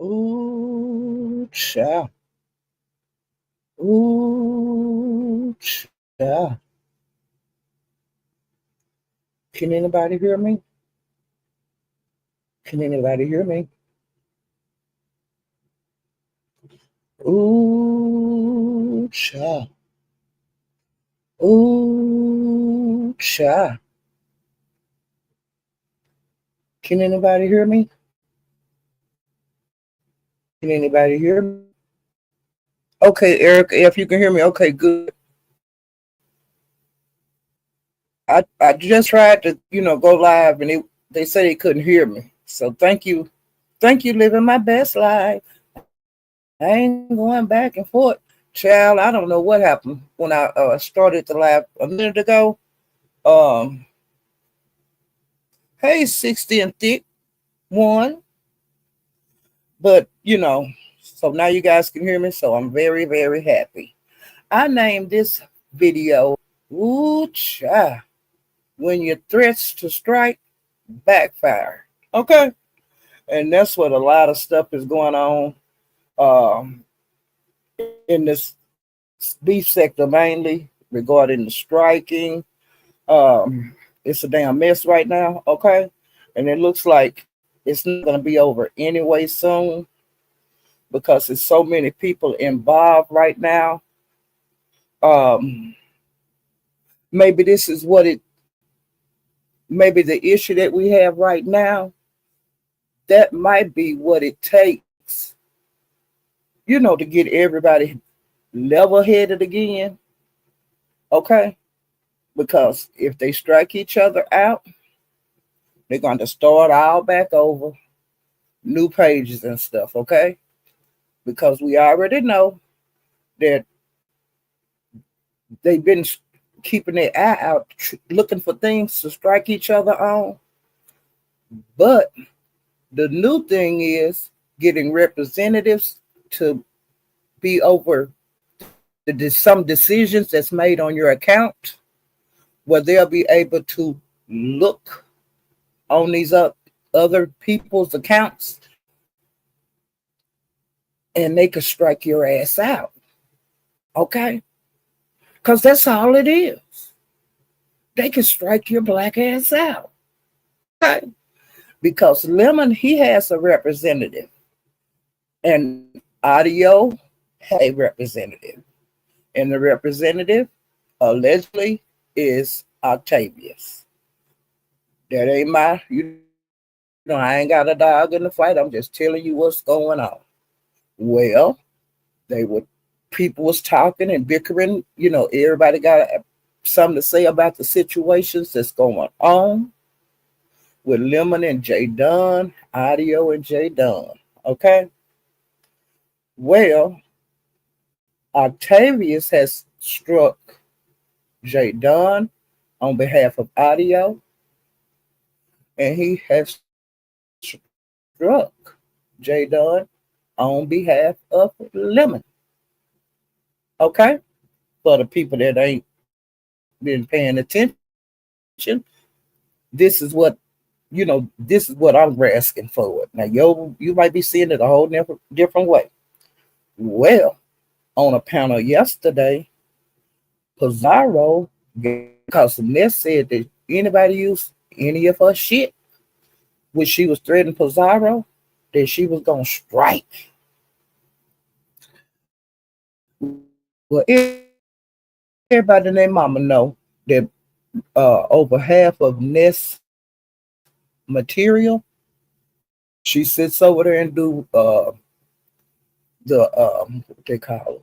Ooh, child. Ooh, child. Can anybody hear me? Can anybody hear me? Ooh, child. Ooh, child. Can anybody hear me? Can anybody hear me? Okay, Eric, if you can hear me, okay, good. I just tried to, go live and they said they couldn't hear me. So thank you. Thank you, living my best life. I ain't going back and forth. Child, I don't know what happened when I started the live a minute ago. Um, hey, 60 and thick one. But, so now you guys can hear me. So I'm very, very happy. I named this video, Ooh, Cha, when your threats to strike backfire. Okay. And that's what a lot of stuff is going on um, in this beef sector, mainly regarding the striking. It's a damn mess right now. Okay. And it looks like it's not going to be over anyway soon because there's so many people involved right now. Um, maybe this is what it, maybe the issue that we have right now, that might be what it takes, to get everybody level headed again. Okay. Because if they strike each other out, they're going to start all back over, new pages and stuff. Okay. Because we already know that they've been keeping their eye out, looking for things to strike each other on. But the new thing is getting representatives to be over some decisions that's made on your account, where they'll be able to look on these other people's accounts and they could strike your ass out. Okay? Because that's all it is. They can strike your black ass out. Okay? Because Lemon, he has a representative, and Audio has a representative. And the representative allegedly is Octavius. That ain't I ain't got a dog in the fight. I'm just telling you what's going on. Well, they were people was talking and bickering. Everybody got something to say about the situations that's going on with Lemon and J Dunn, Audio and J Dunn. Okay. Well, Octavius has struck J Dunn on behalf of Audio, and he has struck J Dunn on behalf of Lemon. Okay. For the people that ain't been paying attention, this is this is what I'm asking for. Now, you might be seeing it a whole different way. Well, on a panel yesterday, Pizarro, because the Ness said that anybody use any of her shit, when she was threatening Pizarro, that she was gonna strike. Well, everybody and their mama know that over half of Ness material, she sits over there and do what they call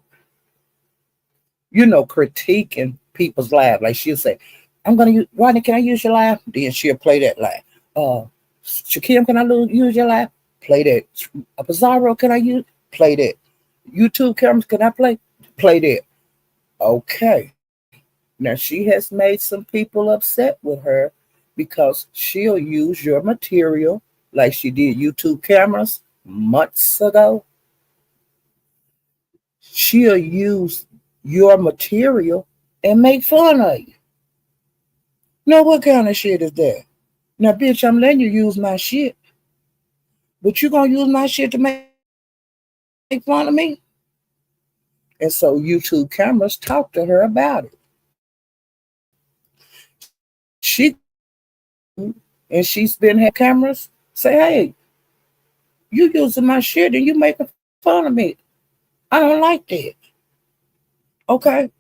it, critiquing people's lives. Like she'll say, "I'm gonna use Rodney. Can I use your live?" Then she'll play that live. Shakim, can I use your live? Play that. Pizarro, can I use? Play that. YouTube cameras, can I play that? Okay. Now she has made some people upset with her because she'll use your material like she did YouTube cameras months ago. She'll use your material and make fun of you. Now, what kind of shit is that? Now, bitch, I'm letting you use my shit, but you gonna use my shit to make fun of me. And so YouTube cameras talked to her about it. She and she's been had cameras say, hey, you using my shit and you making fun of me. I don't like that. Okay.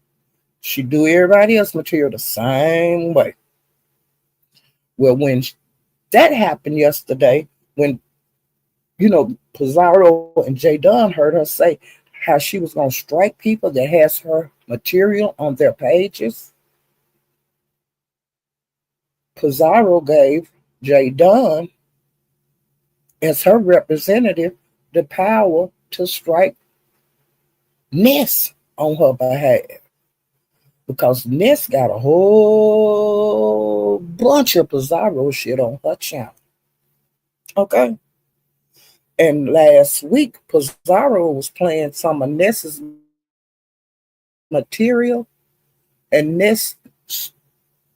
She do everybody else material the same way. Well, when that happened yesterday, when Pizarro and J Dunn heard her say how she was gonna strike people that has her material on their pages, Pizarro gave J Dunn as her representative the power to strike Ness on her behalf. Because Ness got a whole bunch of Pizarro shit on her channel. Okay. And last week, Pizarro was playing some of Ness's material, and Ness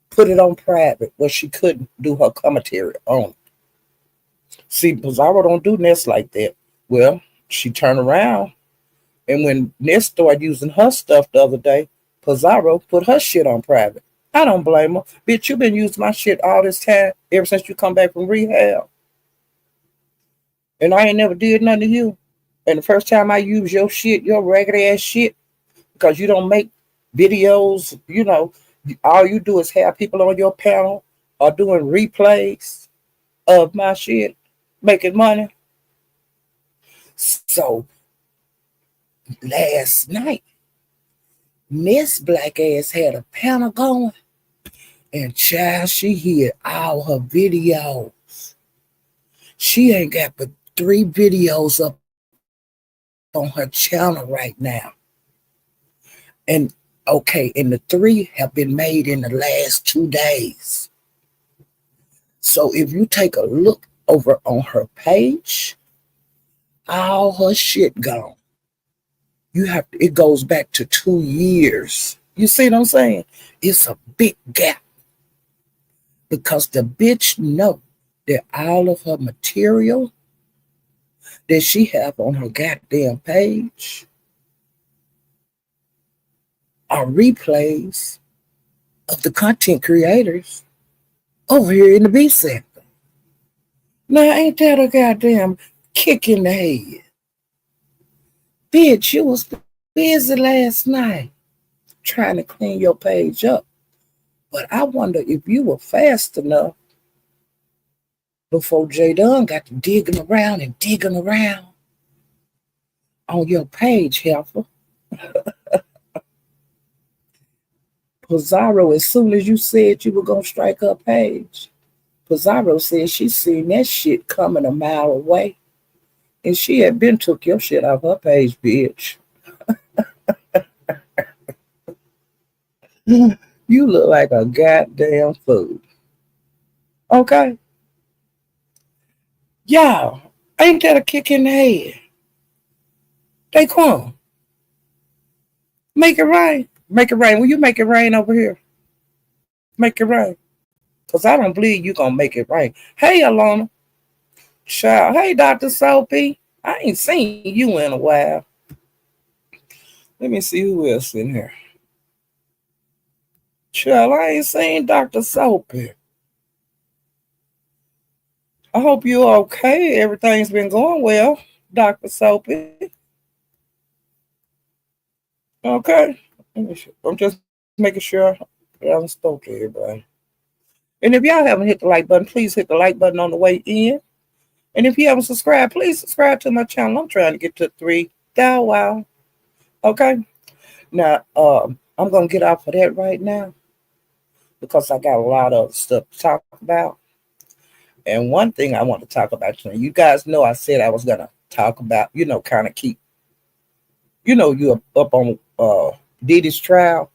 put it on private where she couldn't do her commentary on it. See, Pizarro don't do Ness like that. Well, she turned around, and when Ness started using her stuff the other day, Pizarro put her shit on private. I don't blame her. Bitch, you been using my shit all this time, ever since you come back from rehab. And I ain't never did nothing to you. And the first time I use your shit, your ragged ass shit, because you don't make videos, all you do is have people on your panel or doing replays of my shit, making money. So last night, Miss Black Ass had a panel going, and child, she hid all her videos. She ain't got but 3 videos up on her channel right now. And okay, and the 3 have been made in the last 2 days. So if you take a look over on her page, all her shit gone. It goes back to 2 years. You see what I'm saying? It's a big gap. Because the bitch know that all of her material that she have on her goddamn page are replays of the content creators over here in the B sector. Now, ain't that a goddamn kick in the head? Bitch, you was busy last night trying to clean your page up. But I wonder if you were fast enough before J Dunn got to digging around on your page, helper. Pizarro, as soon as you said you were going to strike her page, Pizarro said she seen that shit coming a mile away. And she had been took your shit off her page, bitch. You look like a goddamn fool. Okay? Y'all, ain't that a kick in the head? Daquan, make it rain. Make it rain. Will you make it rain over here? Make it rain. Because I don't believe you going to make it rain. Hey, Alana. Child. Hey, Dr. Soapy. I ain't seen you in a while. Let me see who else in here. Child, I ain't seen Dr. Soapy. I hope you're okay. Everything's been going well, Dr. Soapy. Okay. I'm just making sure I haven't spoke to everybody. And if y'all haven't hit the like button, please hit the like button on the way in. And if you haven't subscribed, please subscribe to my channel. I'm trying to get to 3,000. Wow. Okay. Now, I'm going to get off of that right now because I got a lot of stuff to talk about. And one thing I want to talk about, you guys know I said I was going to talk about, kind of keep, you up on Diddy's trial.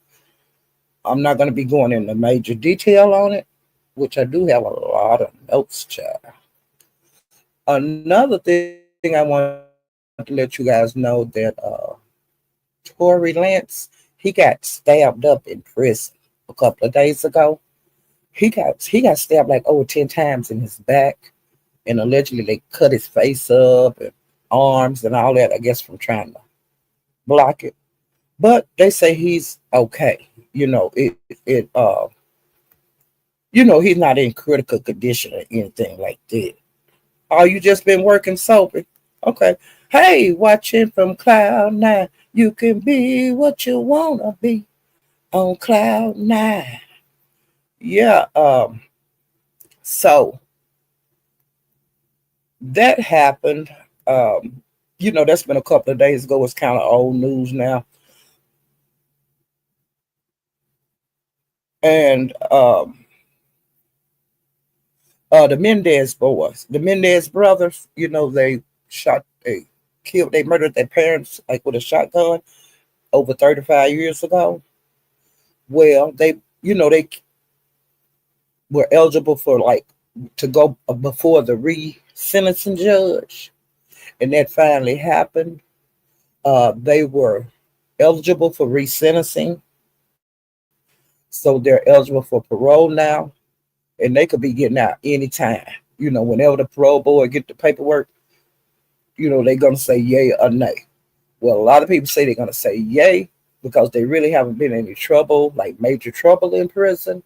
I'm not going to be going into major detail on it, which I do have a lot of notes, child. Another thing I want to let you guys know that Tory Lanez, he got stabbed up in prison a couple of days ago. He got stabbed like over 10 times in his back, and allegedly they cut his face up and arms and all that, I guess, from trying to block it. But they say he's okay. He's not in critical condition or anything like that. Oh, you just been working sober? Okay. Hey, watching from cloud nine. You can be what you wanna be on cloud nine. Yeah. So that happened. That's been a couple of days ago. It's kind of old news now. And the Mendez boys, the Mendez brothers, they killed, they murdered their parents like with a shotgun over 35 years ago. Well, they were eligible for like to go before the re-sentencing judge, and that finally happened. They were eligible for re-sentencing, so they're eligible for parole now, and they could be getting out anytime. Whenever the parole board get the paperwork, they're gonna say yay or nay. Well, a lot of people say they're gonna say yay because they really haven't been in any trouble, like major trouble in prison.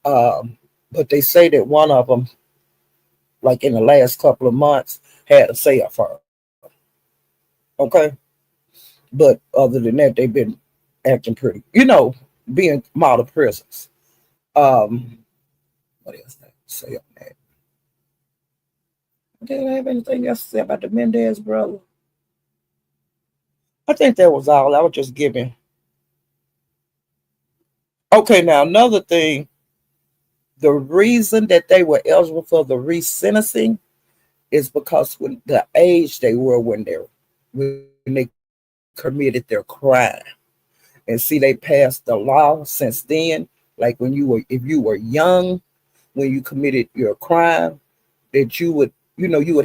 Um, but they say that one of them, like in the last couple of months, had a say affirm. Okay, but other than that, they've been acting pretty, being model prisons. Um, what else did I say on that? Did I have anything else to say about the Mendez brother? I think that was all. I was just giving. Okay, now another thing, the reason that they were eligible for the resentencing is because when the age they were when they committed their crime. And see, they passed the law since then. Like if you were young when you committed your crime, that you would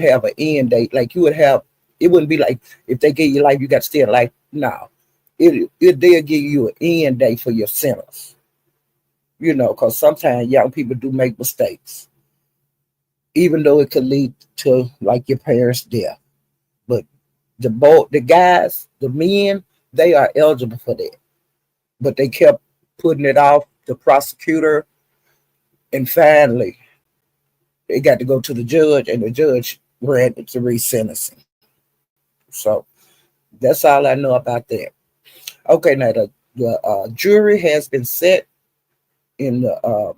have an end date. Like you would have, it wouldn't be like if they gave you life, you got to stay in life. No, they'll give you an end date for your sentence. Because sometimes young people do make mistakes, even though it could lead to like your parents' death. But the guys, the men, they are eligible for that. But they kept putting it off. The prosecutor, and finally, they got to go to the judge, and the judge granted the resentencing. So that's all I know about that. Okay, now the jury has been set in the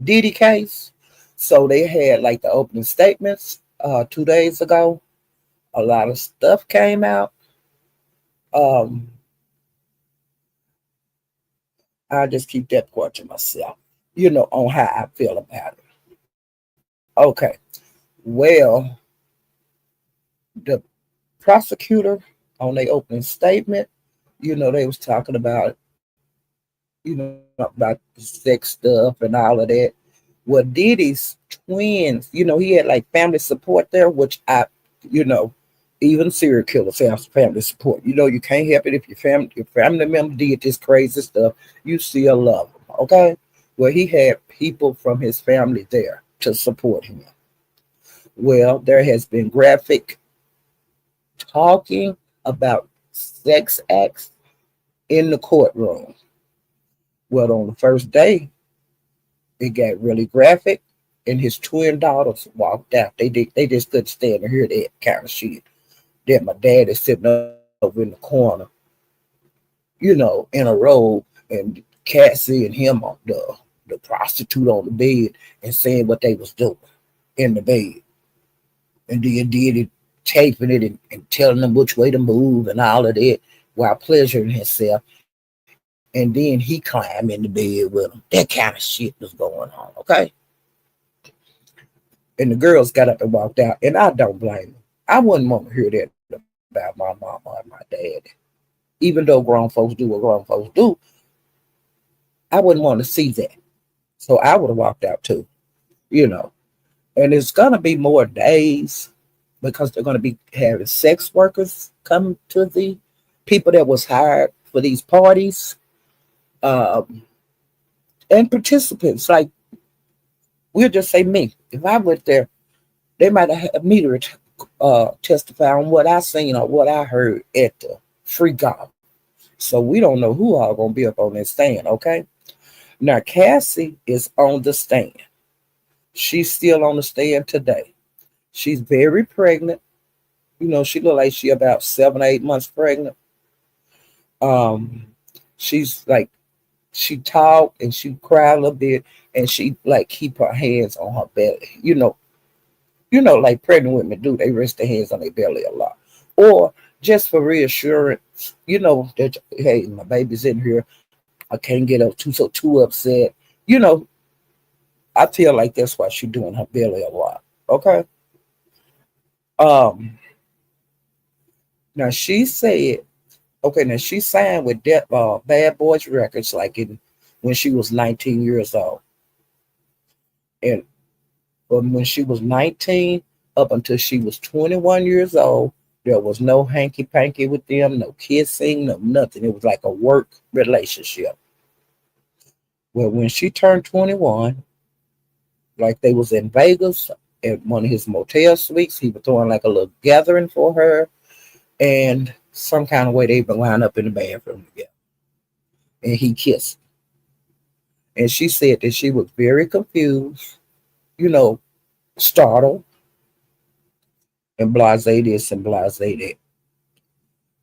Diddy case. So they had like the opening statements 2 days ago. A lot of stuff came out. Um, I just keep that part to myself, on how I feel about it. Okay. Well, the prosecutor on their opening statement, they was talking about, about the sex stuff and all of that. Well, Diddy's twins, he had like family support there, which you know, even serial killers have family support. You can't help it if your family member did this crazy stuff. You still love them, okay? Well, he had people from his family there to support him. Well, there has been graphic talking about sex acts in the courtroom. Well, on the first day, it got really graphic, and his twin daughters walked out. They just couldn't stand to hear that kind of shit. That my dad is sitting over in the corner, in a robe, and Cassie and him on the prostitute on the bed and saying what they was doing in the bed. And then did it, taping it and telling them which way to move and all of that while pleasuring himself. And then he climbed in the bed with them. That kind of shit was going on, okay? And the girls got up and walked out, and I don't blame them. I wouldn't want to hear that about my mama and my dad. Even though grown folks do what grown folks do, I wouldn't want to see that. So I would have walked out too, you know. And it's gonna be more days because they're gonna be having sex workers come to the people that was hired for these parties, um, and participants. Like we'll just say me. If I went there, they might have had me to testify on what I seen or what I heard at the free golf. So we don't know who all gonna be up on that stand, okay? Now Cassie is on the stand. She's still on the stand today. She's very pregnant. She look like she about 7 or 8 months pregnant. Um, she's like she talked and she cried a little bit, and she like keep her hands on her belly. Like pregnant women do. They rest their hands on their belly a lot, or just for reassurance. That hey, my baby's in here. I can't get up too upset. You know, I feel like that's why she's doing her belly a lot. Okay. Um. Now she said, okay. Now she signed with Bad Boys Records like in when she was 19 years old, and from when she was 19 up until she was 21 years old, there was no hanky panky with them, no kissing, no nothing. It was like a work relationship. Well, when she turned 21, like they was in Vegas at one of his motel suites, he was throwing like a little gathering for her, and some kind of way they been lined up in the bathroom together, and he kissed. And she said that she was very confused, you know, startled, and blase this and blase that.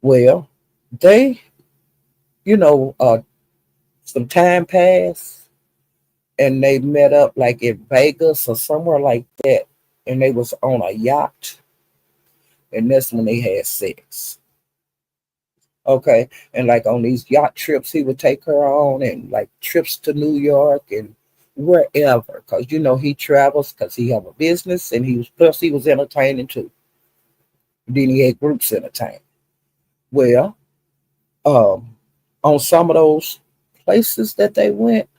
Well, they, you know, some time passed, and they met up like in Vegas or somewhere like that, and they was on a yacht, and that's when they had sex. Okay, and like on these yacht trips, he would take her on, and like trips to New York and wherever, because he travels because he have a business, and he was entertaining too. Then he had groups entertaining. Well, um, on some of those places that they went,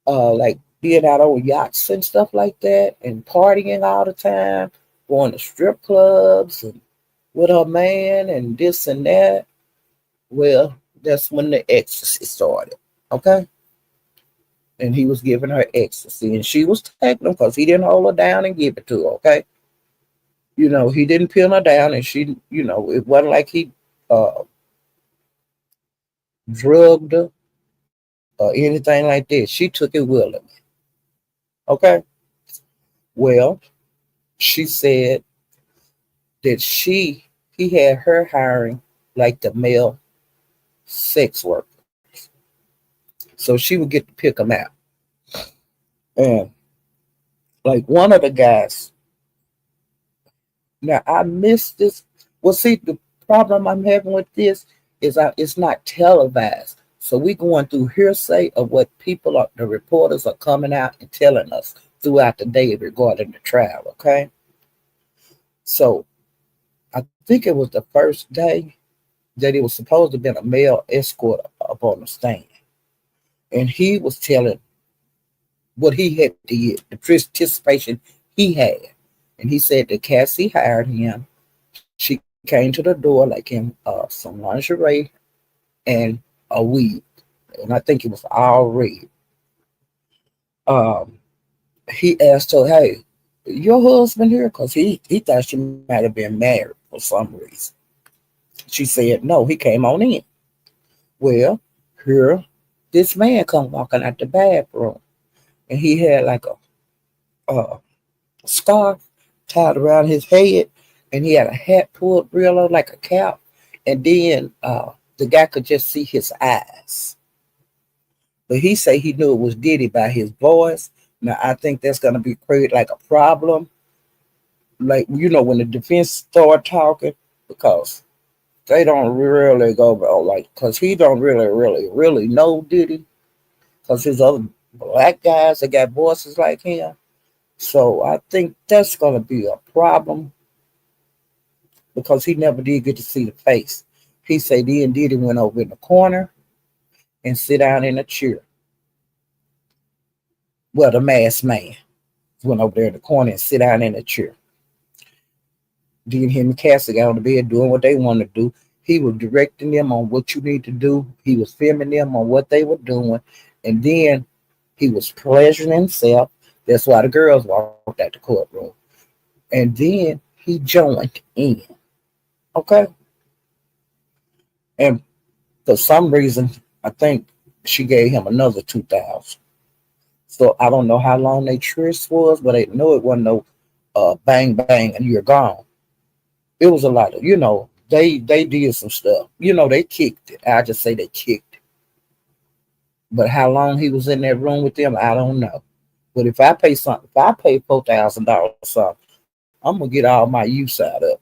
like being out on yachts and stuff like that, and partying all the time, going to strip clubs and with her man and this and that. Well, that's when the ecstasy started. Okay, and he was giving her ecstasy, and she was taking them because he didn't hold her down and give it to her. Okay, he didn't pin her down, and she, it wasn't like he uh drugged her or anything like that. She took it willingly. Okay, well, she said that he had her hiring like the male sex workers, so she would get to pick them out. And like one of the guys, now I missed this. Well, see, the problem I'm having with this is it's not televised, so we going through hearsay of what the reporters are coming out and telling us throughout the day regarding the trial. Okay, so I think it was the first day that it was supposed to have been a male escort up on the stand. And he was telling what he had did, the participation he had. And he said that Cassie hired him. She came to the door like in some lingerie and a weed. And I think it was all red. Um, he asked her, hey, your husband here? Because he thought she might have been married for some reason. She said, no, he came on in. Well, here, this man come walking out the bathroom, and he had like a scarf tied around his head, and he had a hat pulled real low like a cap, and then the guy could just see his eyes. But he said he knew it was Diddy by his voice. Now I think that's gonna be create like a problem, like when the defense start talking, because they don't really go about like, because he don't really know Diddy, because his other black guys that got voices like him. So I think that's going to be a problem because he never did get to see the face. He said he and Diddy went over in the corner and sit down in a chair. Well, the masked man went over there in the corner and sit down in a chair. Then him and Cassie got on the bed doing what they wanted to do. He was directing them on what you need to do. He was filming them on what they were doing. And then he was pleasuring himself. That's why the girls walked out the courtroom. And then he he joined in. Okay. And for some reason, I think she gave him another 2,000. So I don't know how long they tryst was, but I know it wasn't no bang bang and you're gone. It was a lot of, they did some stuff. They kicked it. I just say they kicked it. But how long he was in that room with them, I don't know. But if I pay $4,000 something, I'm gonna get all my use out of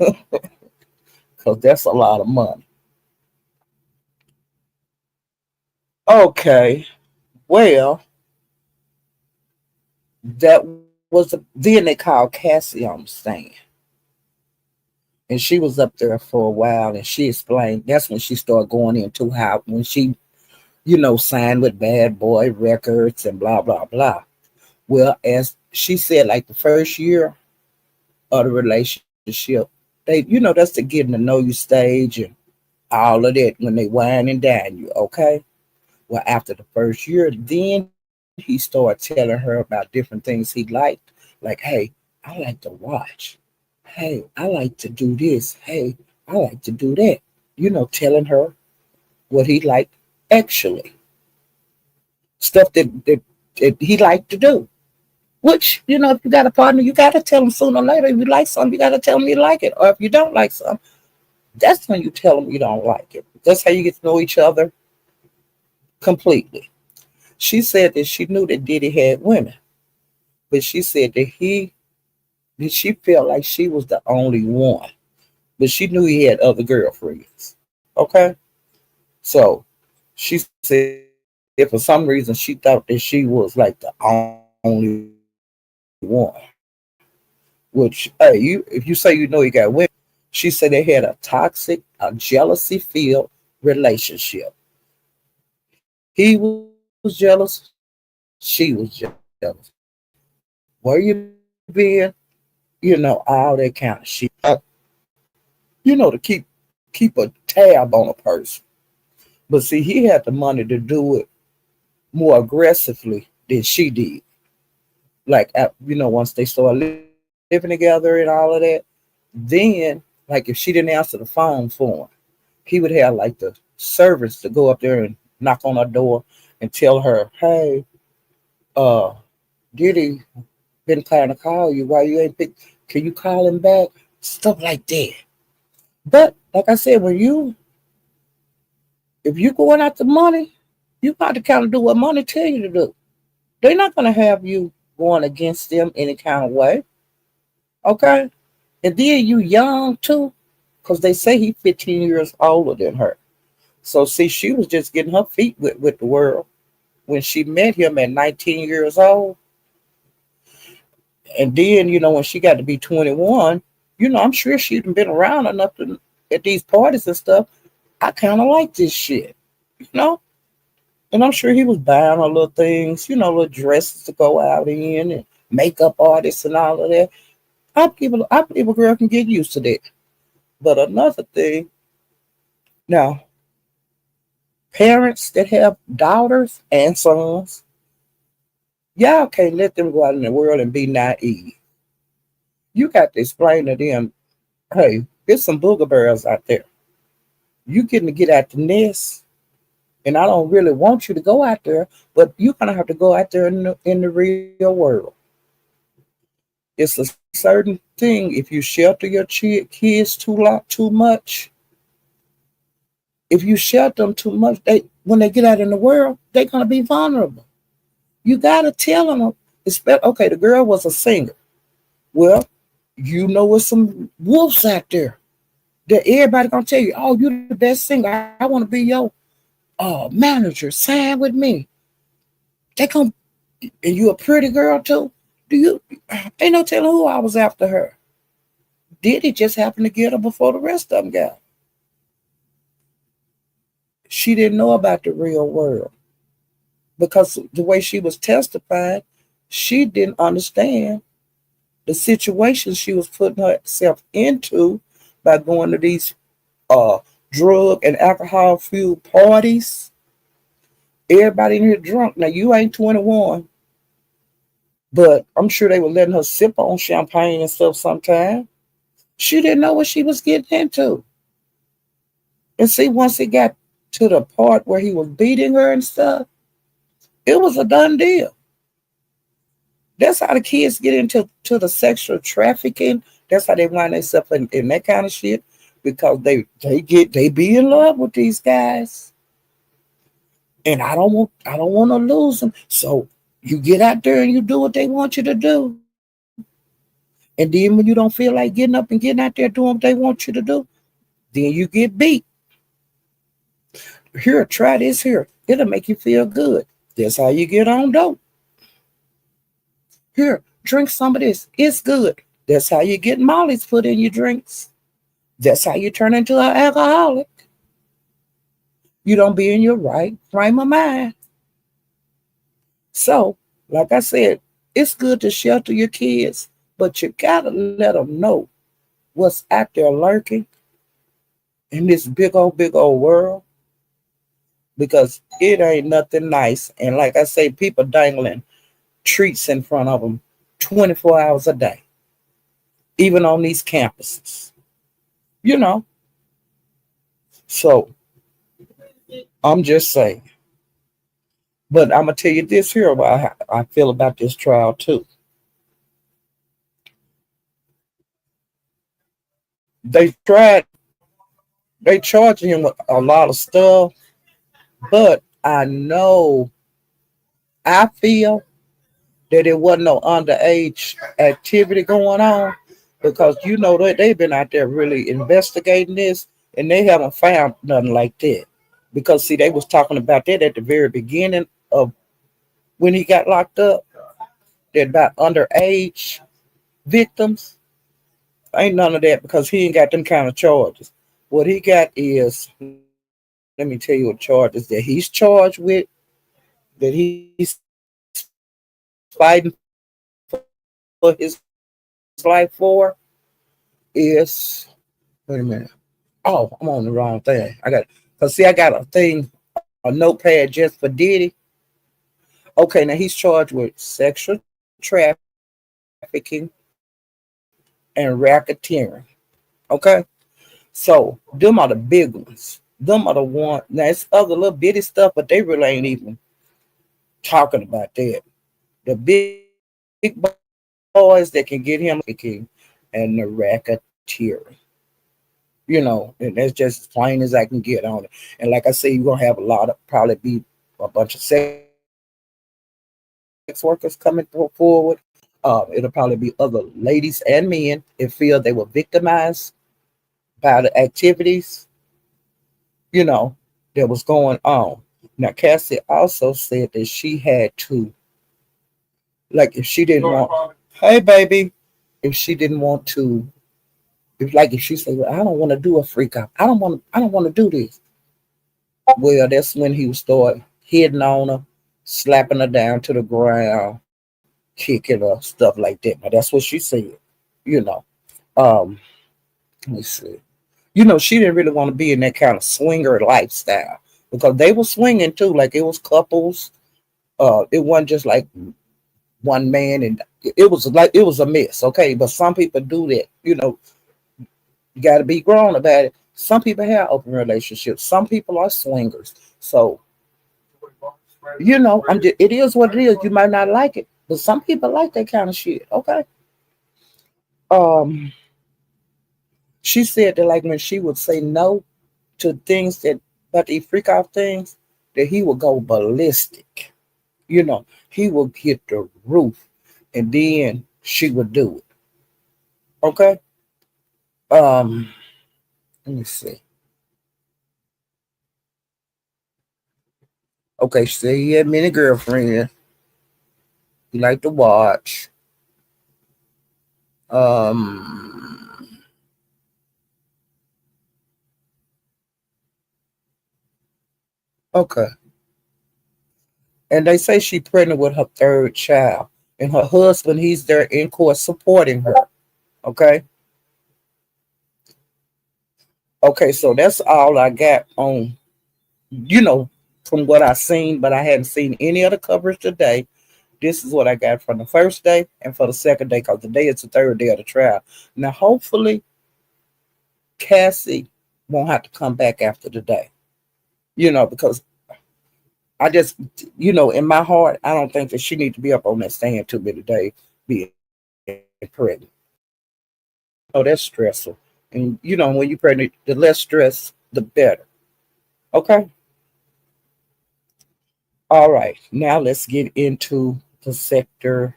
it because that's a lot of money. Okay, well, then they called Cassie on the stand, and she was up there for a while, and she explained. That's when she started going into how when she, signed with Bad Boy Records and blah blah blah. Well, as she said, like the first year of the relationship, that's the getting to know you stage and all of that when they wine and dine you, okay? Well, after the first year, then he started telling her about different things he liked. Like, hey, I like to watch. Hey, I like to do this. Hey, I like to do that. Telling her what he liked actually. Stuff that he liked to do. Which, if you got a partner, you got to tell them sooner or later. If you like something, you got to tell them you like it. Or if you don't like something, that's when you tell them you don't like it. That's how you get to know each other completely. She said that she knew that Diddy had women, but she said that she felt like she was the only one, but she knew he had other girlfriends. Okay, so she said for some reason she thought that she was like the only one. Which, hey, if you say you know he got women, she said they had a toxic, a jealousy filled relationship. He was jealous, she was jealous. Where you been? All that kind of shit. To keep a tab on a person. But see, he had the money to do it more aggressively than she did. Like, once they started living together and all of that, then, like, if she didn't answer the phone for him, he would have like the servants to go up there and knock on her door and tell her, "Hey, uh, Diddy been trying to call you. Why you ain't pick? Can you call him back?" Stuff like that. But like I said, if you going after money, you got to kind of do what money tell you to do. They're not gonna have you going against them any kind of way. Okay? And then you young too, because they say he's 15 years older than her. So see, she was just getting her feet with the world when she met him at 19 years old. And then, when she got to be 21, I'm sure she'd been around enough to at these parties and stuff. I kind of like this shit, you know? And I'm sure he was buying her little things, little dresses to go out in and makeup artists and all of that. I believe a girl can get used to that. But another thing, now, parents that have daughters and sons, y'all can't let them go out in the world and be naive. You got to explain to them, hey, there's some booger bears out there. You getting to get out the nest, and I don't really want you to go out there, but you're gonna have to go out there in the real world. It's a certain thing if you shelter your kids too much. If you shelter them too much, they when they get out in the world, they're gonna be vulnerable. You gotta tell them. Okay, the girl was a singer. Well, with some wolves out there that everybody gonna tell you, oh, you the best singer. I want to be your manager. Sign with me. They come, and you a pretty girl too. Do you? Ain't no telling who I was after her. Did it just happen to get her before the rest of them got? She didn't know about the real world because the way she was testifying, she didn't understand the situation she was putting herself into by going to these uh, drug and alcohol fueled parties. Everybody in here drunk. Now you ain't 21, but I'm sure they were letting her sip on champagne and stuff sometime. She didn't know what she was getting into. And see, once it got to the part where he was beating her and stuff, it was a done deal. That's how the kids get into the sexual trafficking. That's how they wind themselves in that kind of shit because they be in love with these guys, and I don't want to lose them. So you get out there and you do what they want you to do, and then when you don't feel like getting up and getting out there doing what they want you to do, then you get beat. Here, try this here. It'll make you feel good. That's how you get on dope. Here, drink some of this. It's good. That's how you get mollies put in your drinks. That's how you turn into an alcoholic. You don't be in your right frame of mind. So, like I said, it's good to shelter your kids, but you gotta let them know what's out there lurking in this big old world because it ain't nothing nice. And like I say, people dangling treats in front of them 24 hours a day, even on these campuses. You know, so I'm just saying. But I'm gonna tell you this here about how I feel about this trial too. They tried, they charged him with a lot of stuff, but I feel that it wasn't no underage activity going on because that they've been out there really investigating this and they haven't found nothing like that. Because see, they was talking about that at the very beginning of when he got locked up, that about underage victims. Ain't none of that because he ain't got them kind of charges. What he got is, let me tell you what charges that he's charged with, that he's fighting for his life for, is, wait a minute. Oh, I'm on the wrong thing. Cause see, I got a thing, a notepad just for Diddy. Okay, now he's charged with sexual trafficking and racketeering. Okay, so them are the big ones. Them are the one. Now it's other little bitty stuff, but they really ain't even talking about that. The big boys that can get him trafficking and the racketeering. And that's just as plain as I can get on it. And like I say, you're gonna have a lot of probably be a bunch of sex workers coming forward. It'll probably be other ladies and men that feel they were victimized by the activities, you know, that was going on. Now, Cassie also said that she had to, like, if she didn't want, hey, baby, if she didn't want to, if she said, well, I don't want to do a freak out, I don't want to do this. Well, that's when he would start hitting on her, slapping her down to the ground, kicking her, stuff like that. Now, that's what she said, you know. Um, let me see. She didn't really want to be in that kind of swinger lifestyle because they were swinging too, like it was couples. It wasn't just like one man, and it was a mess. Okay, but some people do that. You got to be grown about it. Some people have open relationships. Some people are swingers. So it is what it is. You might not like it, but some people like that kind of shit. Okay. Um, she said that like when she would say no to things that about these freak out things, that he would go ballistic. He would hit the roof, and then she would do it. Okay. Um, let me see. Okay, she said he had many girlfriends. He liked to watch. Um, okay. And they say she pregnant with her third child. And her husband, he's there in court supporting her. Okay. Okay, so that's all I got on, you know, from what I seen, but I hadn't seen any other coverage today. This is what I got from the first day and for the second day, because today is the third day of the trial. Now, hopefully, Cassie won't have to come back after the day. Because I just, in my heart, I don't think that she need to be up on that stand too many days being pregnant. Oh, that's stressful. And when you're pregnant, the less stress, the better. Okay. All right. Now let's get into the sector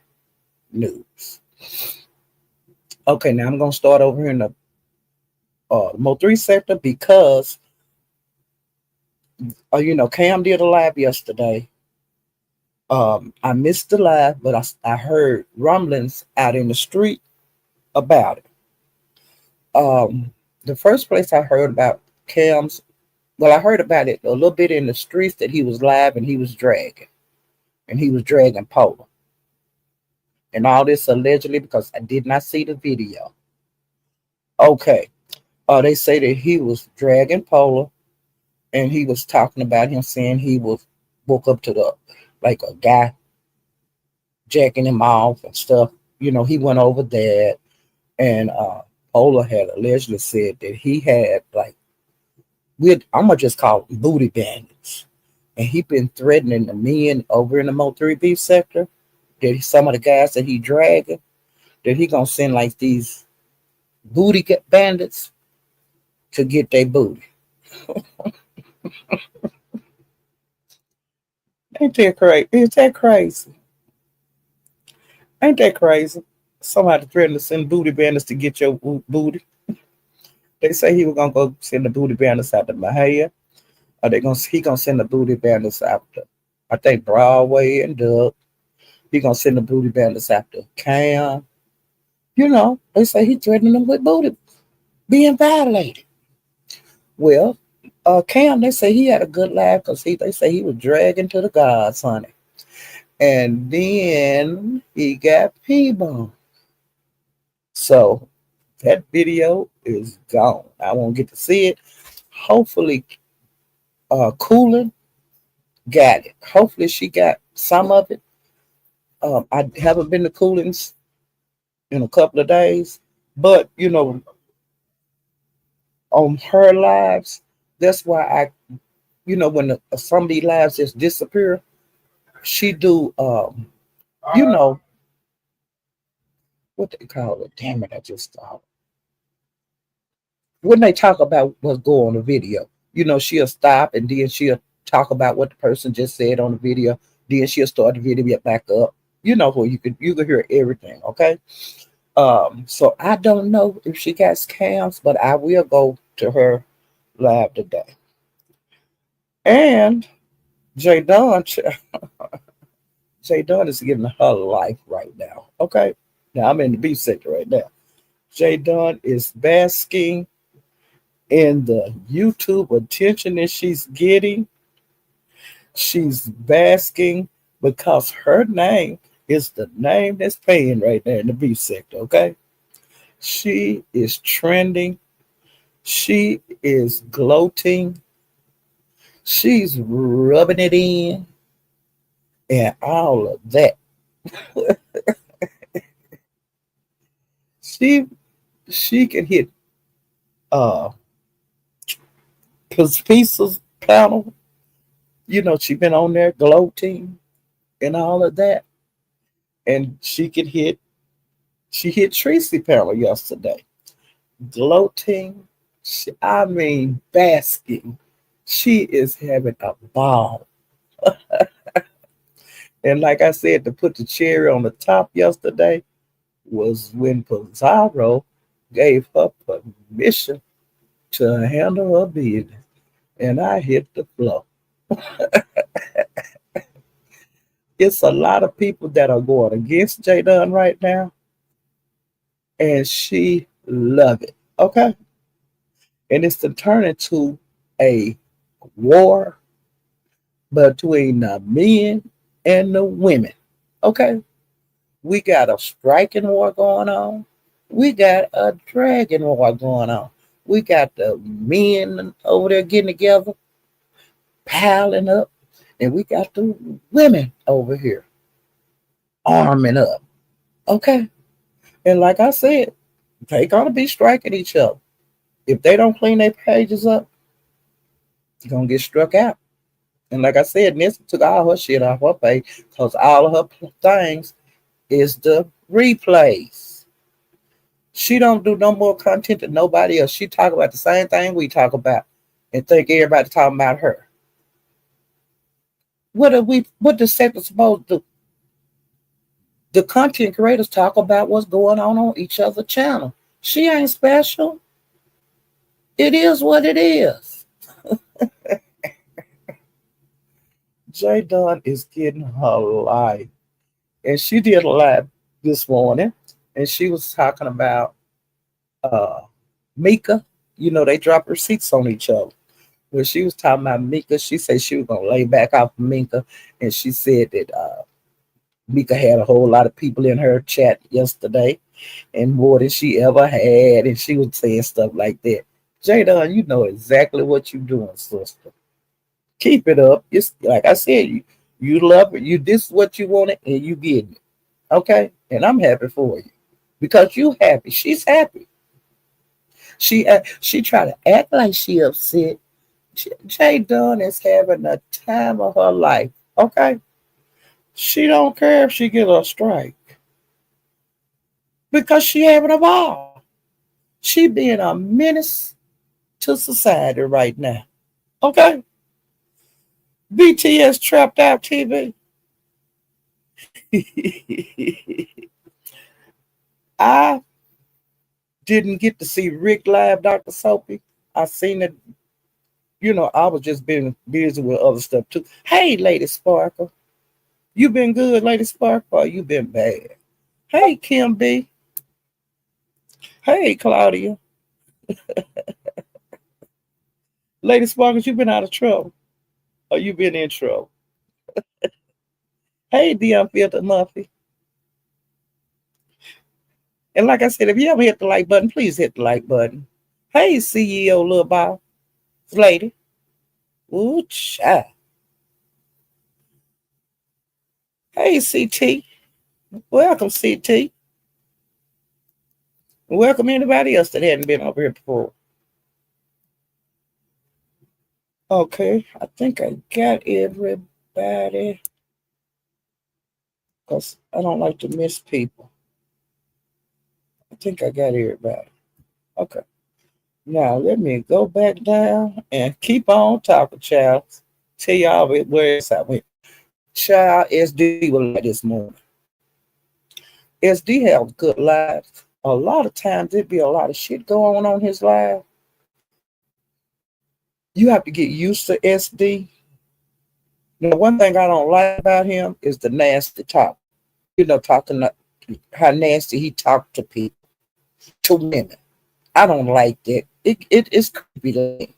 news. Okay. Now I'm gonna start over here in the Mo3 sector because Cam did a live yesterday. I missed the live, but I heard rumblings out in the street about it. The first place I heard about Cam's, well, I heard about it a little bit in the streets that he was live and and he was dragging Polar, and all this allegedly because I did not see the video. Okay, they say that he was dragging Polar, and he was talking about him saying he was woke up to the like a guy jacking him off and stuff. He went over that, and Polar had allegedly said that he had like I'm gonna just call them booty bandits, and he been threatening the men over in the Mo3B sector that some of the guys that he dragging that he gonna send like these bandits to get their booty. Ain't that crazy? Is that crazy? Ain't that crazy? Somebody threatened to send booty bandits to get your booty. They say he was gonna go send the booty bandits out to Mahia. Or he gonna send the booty bandits after I think Broadway and Doug. He gonna send the booty bandits after Cam. They say he threatening them with booty being violated. Well, Cam, they say he had a good laugh because they say he was dragging to the gods, honey. And then he got P-Bone. So that video is gone. I won't get to see it. Hopefully, Cooling got it. Hopefully, she got some of it. I haven't been to Cooling's in a couple of days, but on her lives, that's why when some of these lives just disappear, she do you know what they call it. Damn it, I just thought when they talk about what's going on the video, she'll stop and then she'll talk about what the person just said on the video. Then she'll start the video back up. Where you can hear everything. Okay. So I don't know if she got scams, but I will go to her live today. And Jay Dunn, Jay Dunn is giving her life right now. Okay. Now I'm in the B sector right now. Jay Dunn is basking in the YouTube attention that she's getting. She's basking because her name is the name that's paying right there in the B sector. Okay. She is trending. She is gloating. She's rubbing it in and all of that. She can hit pieces panel. She been on there gloating and all of that. And she hit Tracy panel yesterday. Gloating. I mean basking. She is having a ball. And like I said, to put the cherry on the top yesterday was when Pizarro gave her permission to handle her business. And I hit the floor. It's a lot of people that are going against J Dunn right now. And she love it. Okay. And it's to turn into a war between the men and the women. Okay. We got a striking war going on. We got a dragon war going on. We got the men over there getting together, piling up, and we got the women over here arming up. Okay. And like I said, they gonna be striking each other. If they don't clean their pages up, you're gonna get struck out. And like I said, Nessa took all her shit off her page because all of her things is the replays. She don't do no more content than nobody else. She talk about the same thing we talk about and think everybody talking about her. What the sector supposed to do? The content creators talk about what's going on each other's channel. She ain't special. It is what it is. J Dunn is getting her life. And she did a live this morning and she was talking about uh Mika. You know, they drop receipts on each other. When she was talking about Mika, she said she was gonna lay back off of Mika, and she said that Mika had a whole lot of people in her chat yesterday, and more than she ever had, and she was saying stuff like that. Jada, you know exactly what you're doing, sister. Keep it up. It's like I said, you love it. You this is what you wanted, and you getting it. Okay, and I'm happy for you because you happy. She's happy. She try to act like she upset. Jay Dunn is having the time of her life. Okay, she don't care if she get a strike because she having a ball. She being a menace to society right now. Okay, BTS trapped out TV. I didn't get to see Rick live, Dr. Soapy. I seen it. You know, I was just being busy with other stuff too. Hey, Lady Sparkle. You been good, Lady Sparkle, or you been bad? Hey, Kim B. Hey, Claudia. Lady Sparkle, you been out of trouble, or you been in trouble? Hey, the unfiltered Muffy. And like I said, if you ever hit the like button, please hit the like button. Hey, CEO Little Bob. Lady. Ooh, child. Hey, CT. Welcome, CT. Welcome anybody else that hadn't been over here before. Okay, I think I got everybody because I don't like to miss people. I think I got everybody. Okay. Now let me go back down and keep on talking, child. Tell y'all where it's at. Child, SD was like this morning. SD have good lives. A lot of times there be a lot of shit going on his live. You have to get used to SD. Now, one thing I don't like about him is the nasty talk. You know, talking how nasty he talked to people, to women. I don't like that. It is creepy to me.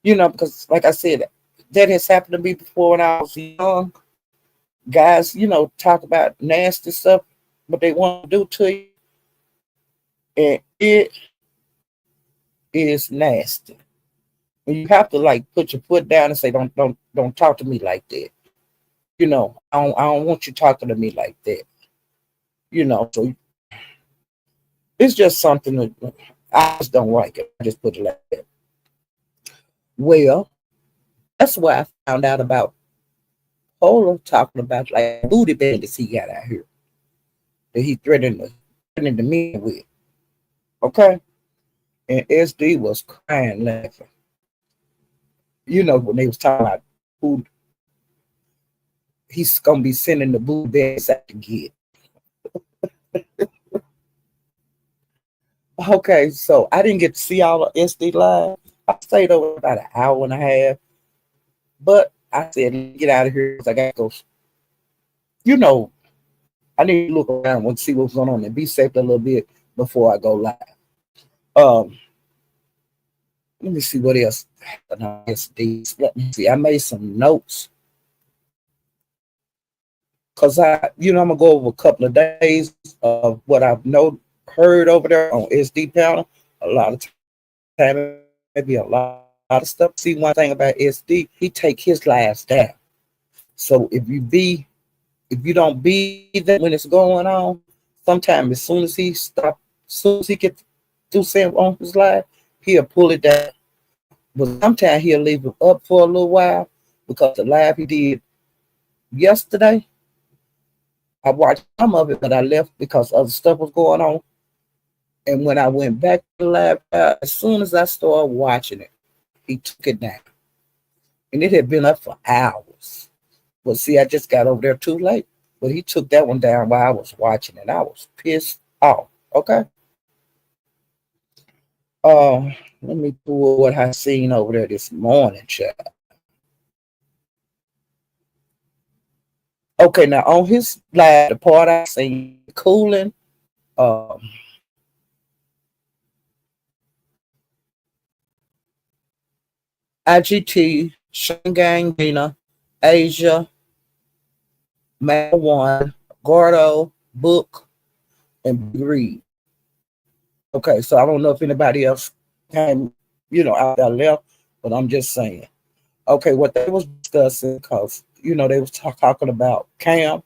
You know, because like I said, that has happened to me before when I was young. Guys, you know, talk about nasty stuff, what they want to do to you, and it is nasty. And you have to like put your foot down and say, don't talk to me like that. You know, I don't want you talking to me like that. You know, so it's just something that I just don't like it. I just put it like that. Well, that's why I found out about Polo talking about like booty bandits he got out here that he threatened the men with. Okay, and SD was crying laughing. You know when they was talking about who he's gonna be sending the booty bandits out to get. Okay, so I didn't get to see all of SD live. I stayed over about an hour and a half, but I said get out of here because I got to go. You know, I need to look around and see what's going on and be safe a little bit before I go live. Um, Let me see what else happened on SD. Let me see. I made some notes because I'm gonna go over a couple of days of what I've heard over there on SD panel. A lot of time, maybe a lot of stuff. See, one thing about SD, he take his lives down. So if you don't be there when it's going on, sometimes as soon as he get through saying on his live, he'll pull it down. But sometimes he'll leave it up for a little while because the live he did yesterday, I watched some of it, but I left because other stuff was going on. And when I went back to the live, as soon as I started watching it, he took it down. And it had been up for hours. But see, I just got over there too late. But he took that one down while I was watching it. I was pissed off. Okay. Let me pull what I seen over there this morning, child. Okay, now on his live, the part I seen cooling, um, IGT, Shangang, Gina, Asia, Man One, Gordo, Book, and Big Reed. Okay, so I don't know if anybody else came, out there left, but I'm just saying. Okay, what they was discussing, because they was talking about Cam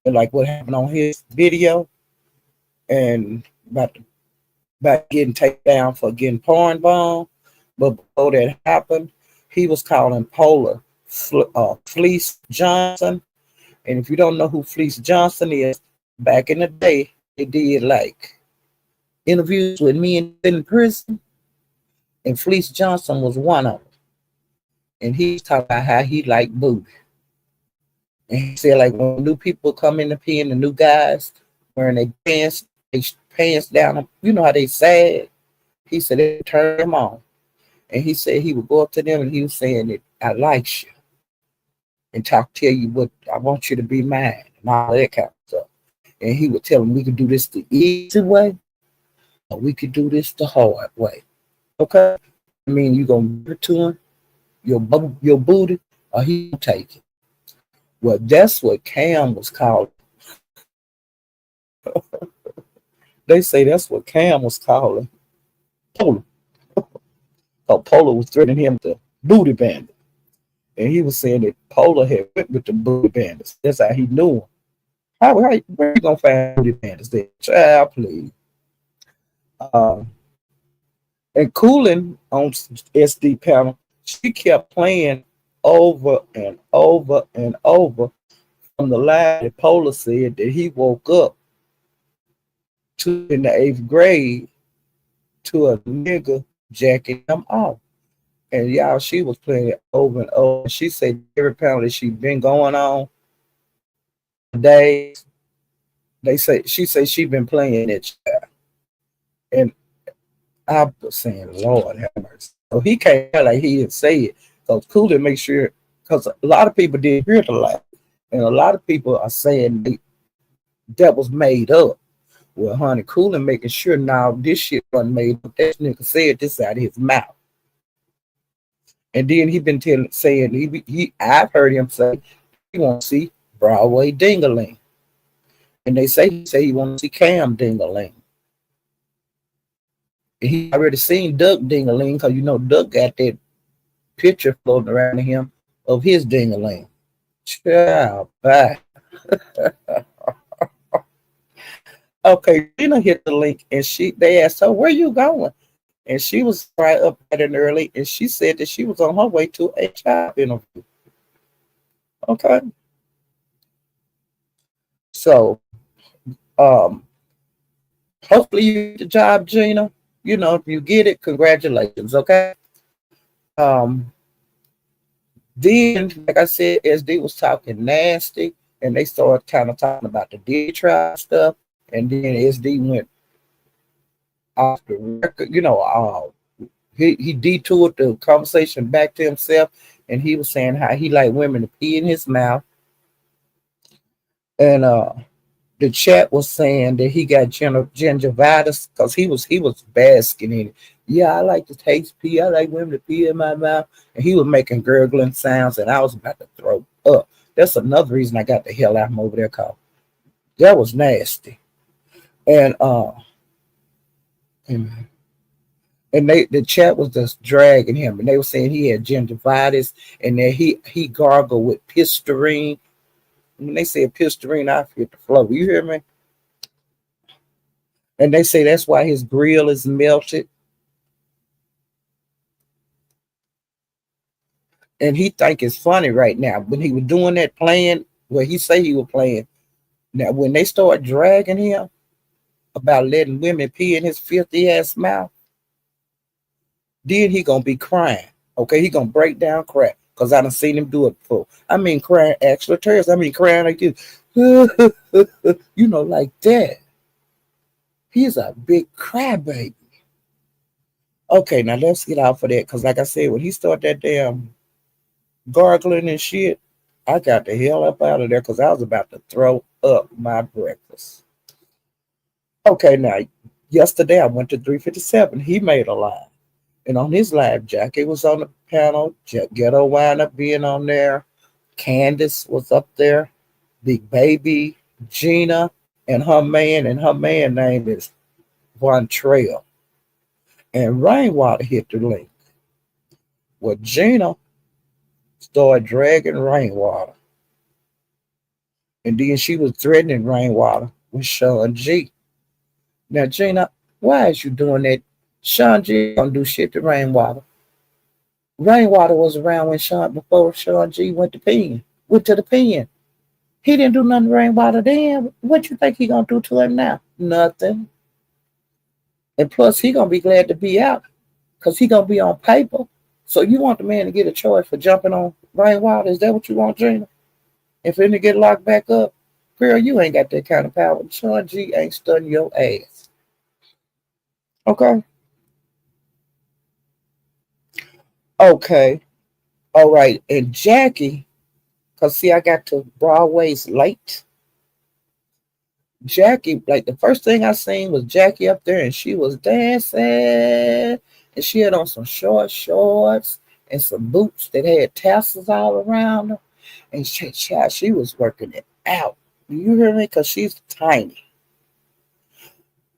and like what happened on his video and about getting taken down for getting porn bomb. But before that happened, he was calling Polar Fleece Johnson. And if you don't know who Fleece Johnson is, back in the day, they did like interviews with me in prison, and Fleece Johnson was one of them. And he was talking about how he liked booty. And he said, like, when new people come in the pen, the new guys wearing their pants down, you know how they sag. He said it turned him on. And he said he would go up to them and he was saying that I like you and tell you what I want you to be mine and all that kind of stuff. And he would tell them we could do this the easy way or we could do this the hard way. Okay? I mean, you gonna give it to him, your booty, or he gonna take it. Well, that's what Cam was called. They say that's what Cam was calling Polo. So Polo was threatening him to booty bandit. And he was saying that Polo had went with the booty bandits. That's how he knew him. Where you gonna find booty bandits there? Child, please. Um, and Cooling on SD panel, she kept playing over and over and over from the line that Polar said that he woke up in the 8th grade to a nigga jacking him off. And y'all, she was playing it over and over. She said every panel that she been going on days, she said she been playing it. And I was saying, Lord have mercy. So he came out like he didn't say it. So it's cool to make sure, because a lot of people didn't hear the lie. And a lot of people are saying that was made up. Well, honey, Cool and making sure now this shit wasn't made up. That nigga said this out of his mouth. And then he been saying I've heard him say he want to see Broadway Dingaling. And he say he want to see Cam Dingaling. And he already seen Duck Dingaling because Duck got that picture floating around him of his Dingaling. Child, bye. Okay, Gina hit the link and they asked her, where you going? And she was right up at it early and she said that she was on her way to a job interview. Okay. So hopefully you get the job, Gina. If you get it, congratulations, okay? Then, like I said, SD was talking nasty, and they started kind of talking about the D trial stuff, and then SD went off the record. He detoured the conversation back to himself, and he was saying how he liked women to pee in his mouth, and the chat was saying that he got gingivitis because he was basking in it. Yeah, I like to taste pee. I like women to pee in my mouth. And he was making gurgling sounds, and I was about to throw up. That's another reason I got the hell out from over there, cause that was nasty. And the chat was just dragging him, and they were saying he had gingivitis, and that he gargled with Pistorine. When they said Pistorine, I forget the flow. You hear me? And they say that's why his grill is melted. And he think it's funny right now. When he was doing that playing where he say he was playing. Now when they start dragging him about letting women pee in his filthy ass mouth, then he gonna be crying. Okay, he gonna break down cry. Cause I done seen him do it before. I mean crying actual tears. I mean crying like this. Like that. He's a big crybaby. Okay, now let's get off of that. Cause like I said, when he started that damn gargling and shit, I got the hell up out of there because I was about to throw up my breakfast. Okay, now yesterday I went to 357. He made a live. And on his live, Jackie was on the panel, Ghetto wound up being on there, Candace was up there, Big Baby, Gina, and her man name is Von Trail. And Rainwater hit the link. Well, Gina started dragging Rainwater. And then she was threatening Rainwater with Sean G. Now, Gina, why is you doing that? Sean G don't do shit to Rainwater. Rainwater was around when before Sean G went to the pen. He didn't do nothing to Rainwater then. What you think he gonna do to him now? Nothing. And plus, he gonna be glad to be out because he gonna be on paper. So you want the man to get a choice for jumping on Rainwater? Is that what you want, Gina? If him to get locked back up, girl, you ain't got that kind of power. Sean G ain't stunning your ass. Okay. Okay. All right. And Jackie, because see, I got to Broadway's late. Jackie, like the first thing I seen was Jackie up there and she was dancing. And she had on some short shorts and some boots that had tassels all around her. And she was working it out. You hear me? Because she's tiny.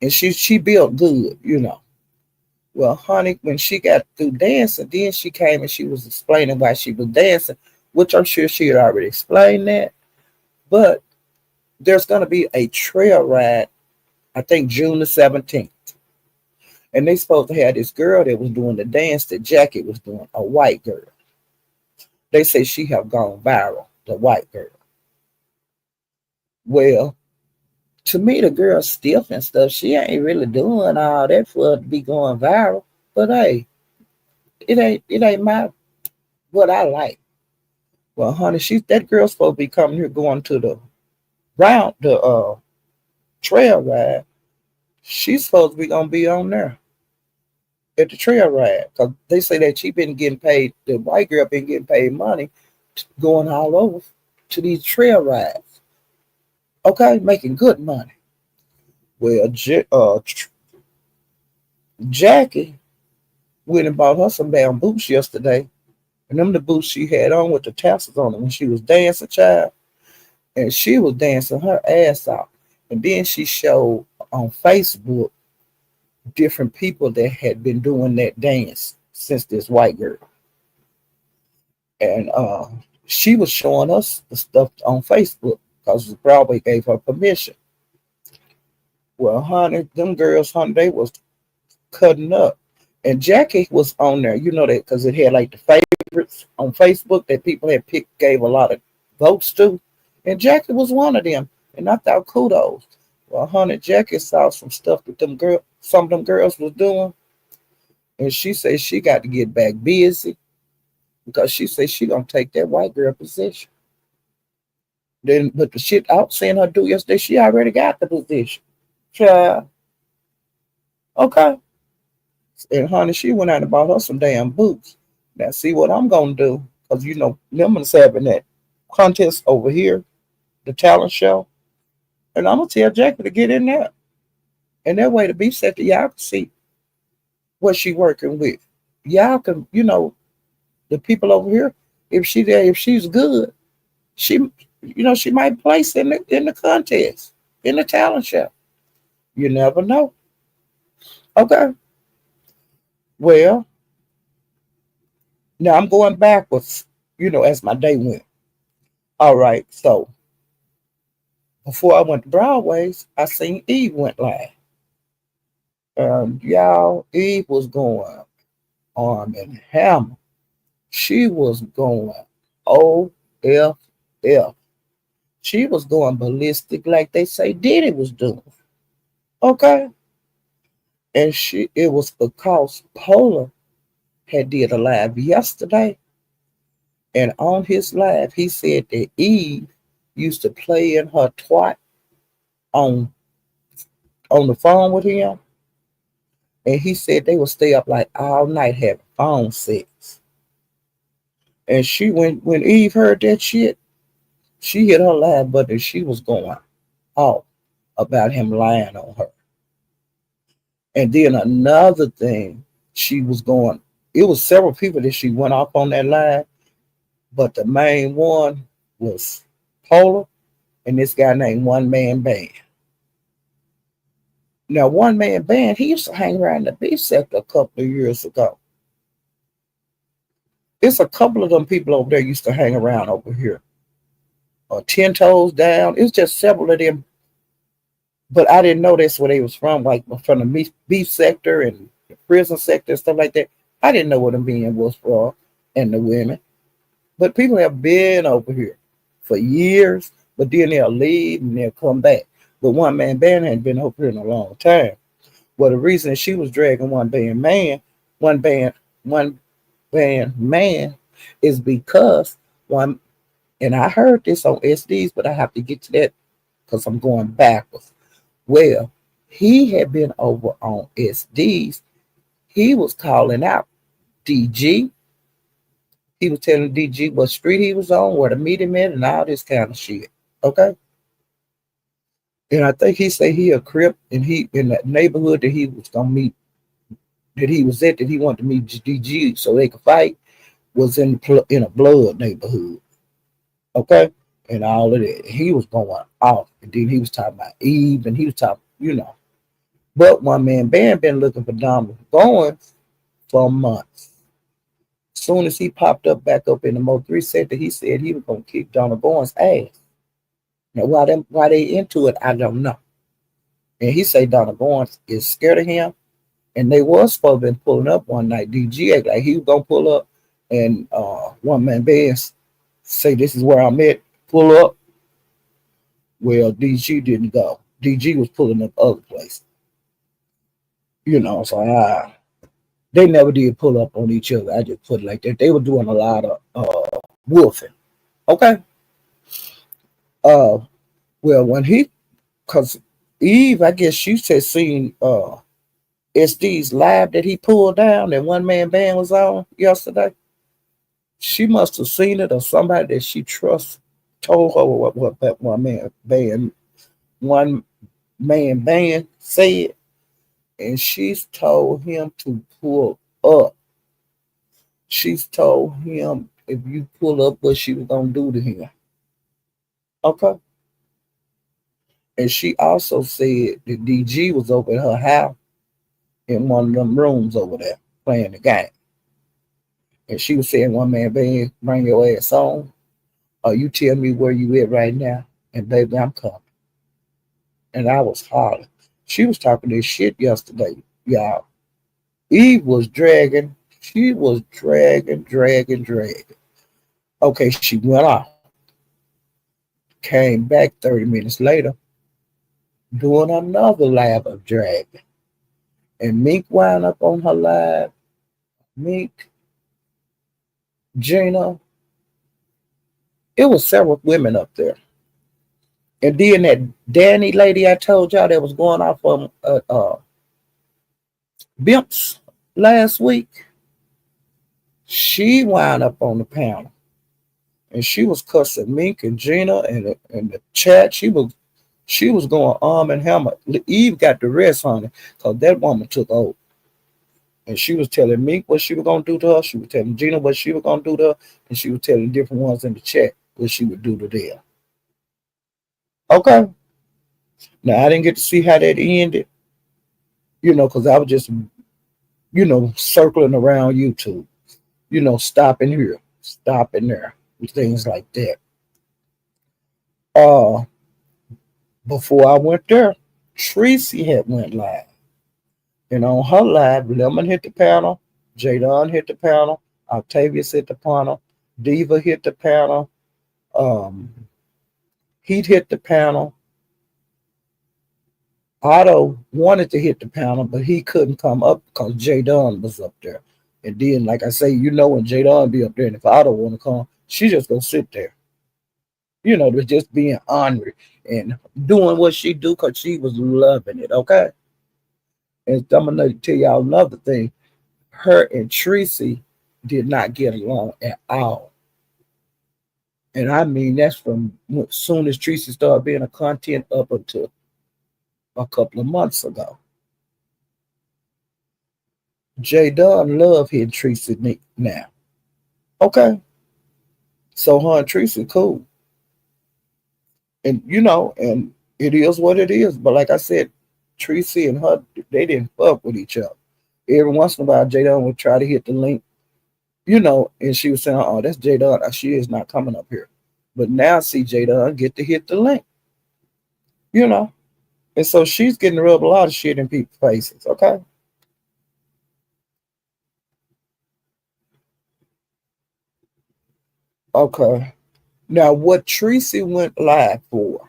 And she built good. Well, honey, when she got through dancing, then she came and she was explaining why she was dancing, which I'm sure she had already explained that. But there's going to be a trail ride, I think June the 17th. And they supposed to have this girl that was doing the dance that Jackie was doing, a white girl. They say she have gone viral, the white girl. Well, to me, the girl stiff and stuff. She ain't really doing all that for her to be going viral. But hey, it ain't my what I like. Well, honey, that girl's supposed to be coming here going to the trail ride. She's supposed to be gonna be on there at the trail ride because they say that she been getting paid. The white girl been getting paid money, going all over to these trail rides. Okay, making good money. Well, Jackie went and bought her some damn boots yesterday, and them the boots she had on with the tassels on them when she was dancing, child. And she was dancing her ass off. And then she showed on Facebook different people that had been doing that dance since this white girl. And she was showing us the stuff on Facebook because Broadway gave her permission. Well, honey, them girls, honey, they was cutting up. And Jackie was on there, you know that because it had like the favorites on Facebook that people had picked, gave a lot of votes to. And Jackie was one of them. And I thought kudos. Well, honey, Jackie saw some stuff that some of them girls was doing. And she said she got to get back busy because she said she gonna take that white girl position. Then, but the shit I was seeing her do yesterday, she already got the position. Child. Okay. And honey, she went out and bought her some damn boots. Now see what I'm gonna do, because them is having that contest over here, the talent show. And I'm gonna tell Jackie to get in there. And that way to be set that y'all can see what she working with. Y'all can, the people over here, if she's good, she might place in the contest, in the talent show. You never know. Okay. Well, now I'm going backwards, as my day went. All right, so before I went to Broadway's, I seen Eve went live. Y'all, Eve was going arm and hammer. She was going OFF. She was going ballistic like they say Diddy was doing. Okay? And it was because Polar had did a live yesterday, and on his live he said that Eve used to play in her twat on on the phone with him, and he said they would stay up like all night having phone sex. And she when Eve heard that shit, she hit her live button and she was going off about him lying on her. And then another thing, she was going. It was several people that she went off on that live, but the main one was Polar and this guy named One Man Band. Now, One Man Band, he used to hang around the beef sector a couple of years ago. It's a couple of them people over there used to hang around over here. 10 Toes Down. It's just several of them, but I didn't know that's where they was from, like from the beef sector and the prison sector and stuff like that. I didn't know where the men was from and the women. But people have been over here for years, but then they'll leave and they'll come back. But One Man Band hadn't been over here in a long time. Well, the reason she was dragging one band, one band man, is because one, and I heard this on SDs, but I have to get to that because I'm going backwards. Well, he had been over on SDs. He was calling out DG. He was telling DG what street he was on, where to meet him at, and all this kind of shit. Okay. And I think he said he a Crip, and he in that neighborhood that he was gonna meet, that he was at, that he wanted to meet DG so they could fight, was in a blood neighborhood. Okay. And all of that. He was going off. And then he was talking about Eve, and he was talking. But One Man Band been looking for Donald going for months. As soon as he popped up back up in the Mo3 sector, he said he was gonna kick Donald Goins' ass. Now why they into it, I don't know. And he said Donald Goins is scared of him. And they was supposed to be pulling up one night. DG act like he was gonna pull up, and One Man Band say this is where I'm at, pull up. Well, DG didn't go. DG was pulling up other places. So they never did pull up on each other. I just put it like that. They were doing a lot of wolfing. Okay. Uh, well, cause Eve, I guess she said seen SD's live that he pulled down that One Man Band was on yesterday. She must have seen it, or somebody that she trusts told her what that one man band said, and she's told him to pull up. She's told him if you pull up, what she was gonna do to him. Okay. And she also said that DG was over at her house in one of them rooms over there playing the game. And she was saying, One Man Band, bring your ass on. Or you tell me where you at right now, and baby, I'm coming. And I was hollering. She was talking this shit yesterday, y'all. Eve was dragging. She was dragging. Okay, she went off. Came back 30 minutes later, doing another lab of dragging. And Mink wound up on her live. Mink, Gina. It was several women up there. And then that Danny lady I told y'all that was going off on Bimps last week, she wound up on the panel. And she was cussing Mink and Gina and the chat. She was going arm and hammer. Eve got the rest on it because that woman took over. And she was telling Mink what she was going to do to her. She was telling Gina what she was going to do to her. And she was telling different ones in the chat what she would do to them. Okay. Now, I didn't get to see how that ended, because I was just, circling around YouTube, stopping here, stopping there, and things like that. Before I went there, Tracy had went live. And on her live, Lemon hit the panel, Jadon hit the panel, Octavius hit the panel. Diva hit the panel. Um, Heat hit the panel. Otto wanted to hit the panel, but he couldn't come up because J Don was up there. And then, like I say, when J Don be up there, and if Otto want to come, she just gonna sit there. With just being honored and doing what she do because she was loving it. Okay. And I'm gonna tell y'all another thing. Her and Tracy did not get along at all. And I mean that's from as soon as Tracy started being a content up until a couple of months ago. J Dunn love hitting Tracy now. Okay. So her and Tracy cool. And and it is what it is. But like I said, Tracy and her, they didn't fuck with each other. Every once in a while, J Dunn would try to hit the link, and she was saying, "Oh, that's J Dunn. She is not coming up here." But now see J Dunn get to hit the link, you know. And so she's getting to rub a lot of shit in people's faces, okay? Okay. Now what Tracy went live for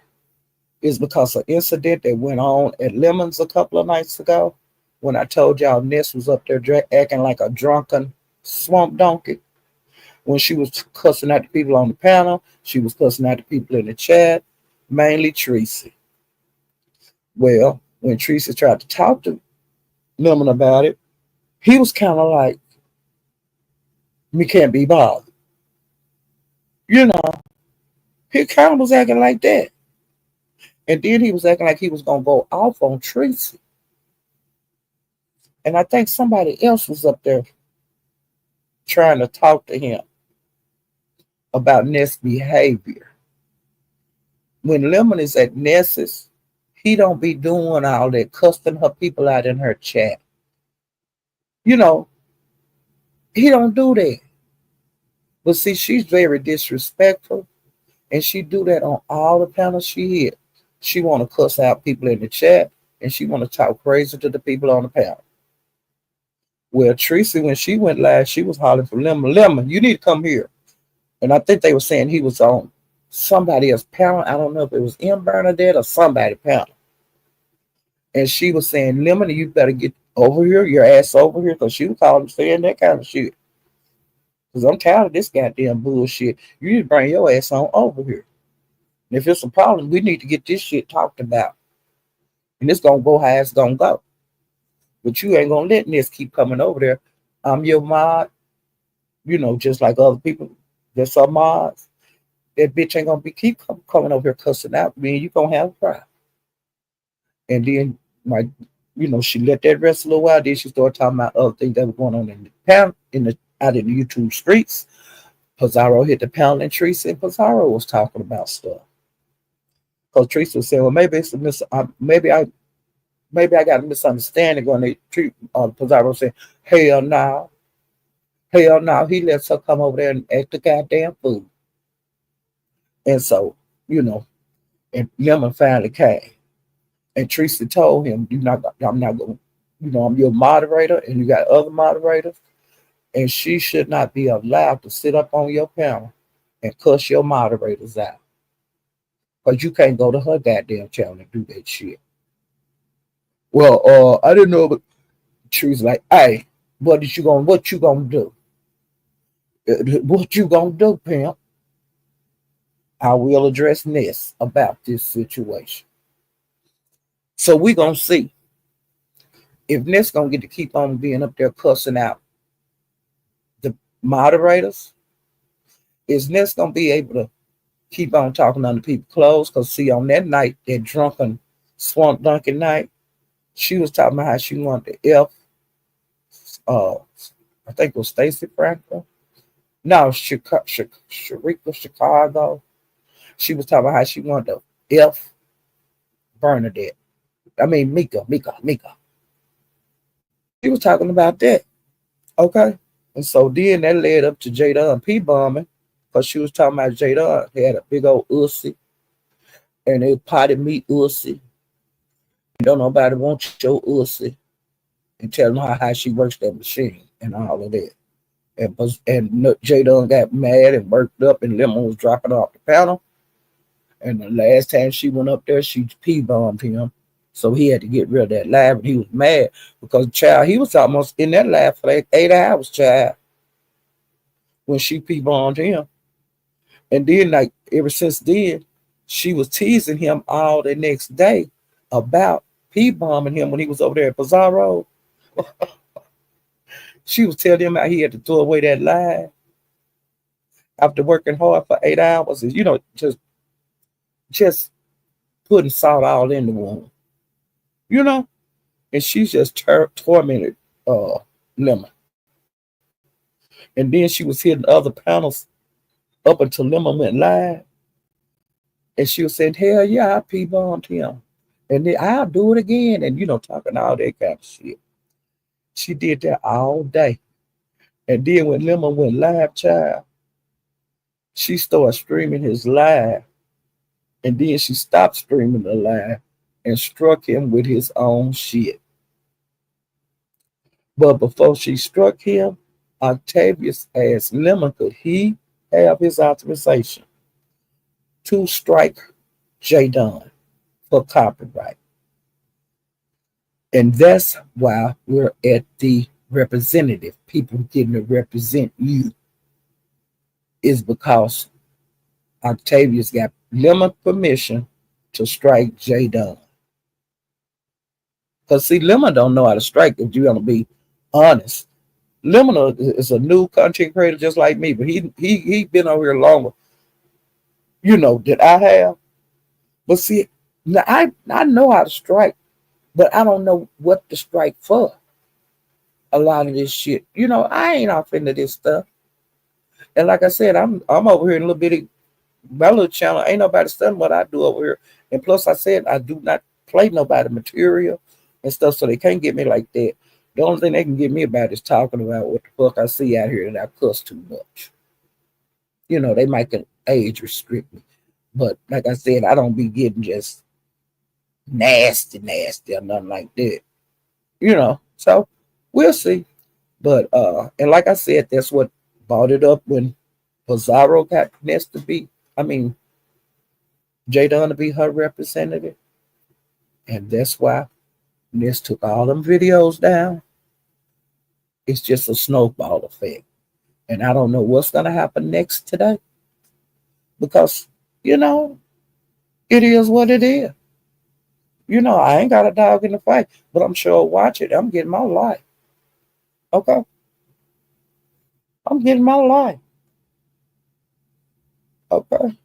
is because of an incident that went on at Lemons a couple of nights ago when I told y'all Ness was up there acting like a drunken swamp donkey. When she was cussing at the people on the panel, she was cussing at the people in the chat, mainly Tracy. Well, when Tracy tried to talk to Lemon about it, he was kind of like, me can't be bothered. You know, he kind of was acting like that. And then he was acting like he was going to go off on Tracy. And I think somebody else was up there trying to talk to him about Ness' behavior. When Lemon is at Ness's, he don't be doing all that cussing her people out in her chat. You know, he don't do that. But see, she's very disrespectful, and she do that on all the panels she hit. She want to cuss out people in the chat, and she want to talk crazy to the people on the panel. Well, Tracy, when she went live, she was hollering for Lemon. Lemon, you need to come here. And I think they were saying he was on somebody else's panel. I don't know if it was M. Bernadette or somebody panel. And she was saying, Lemon, you better get over here, your ass over here, because she was calling saying that kind of shit. Because I'm tired of this goddamn bullshit. You need to bring your ass on over here. And if it's a problem, we need to get this shit talked about. And it's going to go how it's going to go. But you ain't going to let this keep coming over there. I'm your mod, just like other people. That's our mods. That bitch ain't going to keep coming over here cussing out me, and you going to have a problem. And then, she let that rest a little while. Then she started talking about other things that were going on in the pound, out in the YouTube streets. Pizarro hit the pound and Teresa, and Pizarro was talking about stuff. Because Teresa was saying, well, maybe it's maybe I got a misunderstanding when they treat Pizarro saying, hell no, he lets her come over there and act the goddamn fool. And so, and Lemon finally came. And Teresa told him, I'm not going, I'm your moderator and you got other moderators. And she should not be allowed to sit up on your panel and cuss your moderators out. Because you can't go to her goddamn channel and do that shit. Well, I didn't know, but she was like, hey, what you gonna do? What you gonna do, pimp? I will address Ness about this situation. So we gonna see if Ness gonna get to keep on being up there cussing out the moderators. Is Ness gonna be able to keep on talking under people's clothes? Because see, on that night, that drunken swamp dunking night, she was talking about how she wanted to F I think it was Stacey Franklin. No, Sharika Chicago. She was talking about how she wanted to F Bernadette. I mean Mika. She was talking about that. Okay. And so then that led up to Jada and P bombing. Because she was talking about Jada had a big old ussy. And they potted meat ussy. Don't nobody want your ussy. And telling her how she works that machine and all of that. And J Dunn got mad and worked up, and Lemon was dropping off the panel. And the last time she went up there, she P-bombed him. So he had to get rid of that live, and he was mad because child, he was almost in that live for like 8 hours, child, when she P-bombed him. And then, like, ever since then, she was teasing him all the next day about P-bombing him when he was over there at Pizarro. She was telling him how he had to throw away that live after working hard for 8 hours, and just putting salt all in the wound, you know. And she's just tormented Lemon. And then she was hitting other panels up until Lemon went live, and she was saying, "Hell yeah, I P-bombed him, and then I'll do it again," and talking all that kind of shit. She did that all day, and then when Lemon went live, child, she started streaming his live, and then she stopped streaming the live and struck him with his own shit. But before she struck him, Octavius asked Lemon could he have his authorization to strike J Dunn for copyright. And that's why we're at the representative. People getting to represent you is because Octavius got Lemon permission to strike J Dunn. Because see, Lemon don't know how to strike if you're gonna be honest. Lemon is a new content creator just like me, but he been over here longer, that I have. But see, now I know how to strike, but I don't know what to strike for. A lot of this shit, I ain't off into this stuff. And like I said, I'm over here in a little bitty my little channel. Ain't nobody studying what I do over here. And plus, I said I do not play nobody material and stuff, so they can't get me like that. The only thing they can get me about is talking about what the fuck I see out here, and I cuss too much. They might can age restrict me. But like I said, I don't be getting just nasty or nothing like that. So we'll see. But and like I said, that's what brought it up when Pizarro got Ness to be, J Dunn to be her representative. And that's why Ness took all them videos down. It's just a snowball effect. And I don't know what's gonna happen next today. Because, it is what it is. I ain't got a dog in the fight, but I'm sure watch it. I'm getting my life. Okay. I'm getting my life. Okay.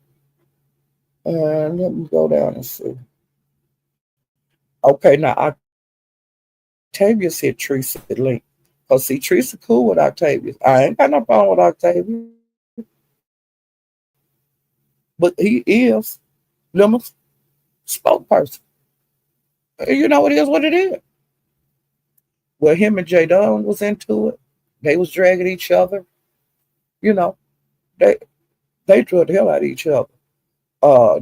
And let me go down and see. Okay, now Octavius said Teresa link. Because see, Teresa cool with Octavius. I ain't got no problem with Octavius. But he is Lemon's spokesperson. It is what it is. Well, him and J Dunn was into it. They was dragging each other. You know, they they drug the hell out of each other.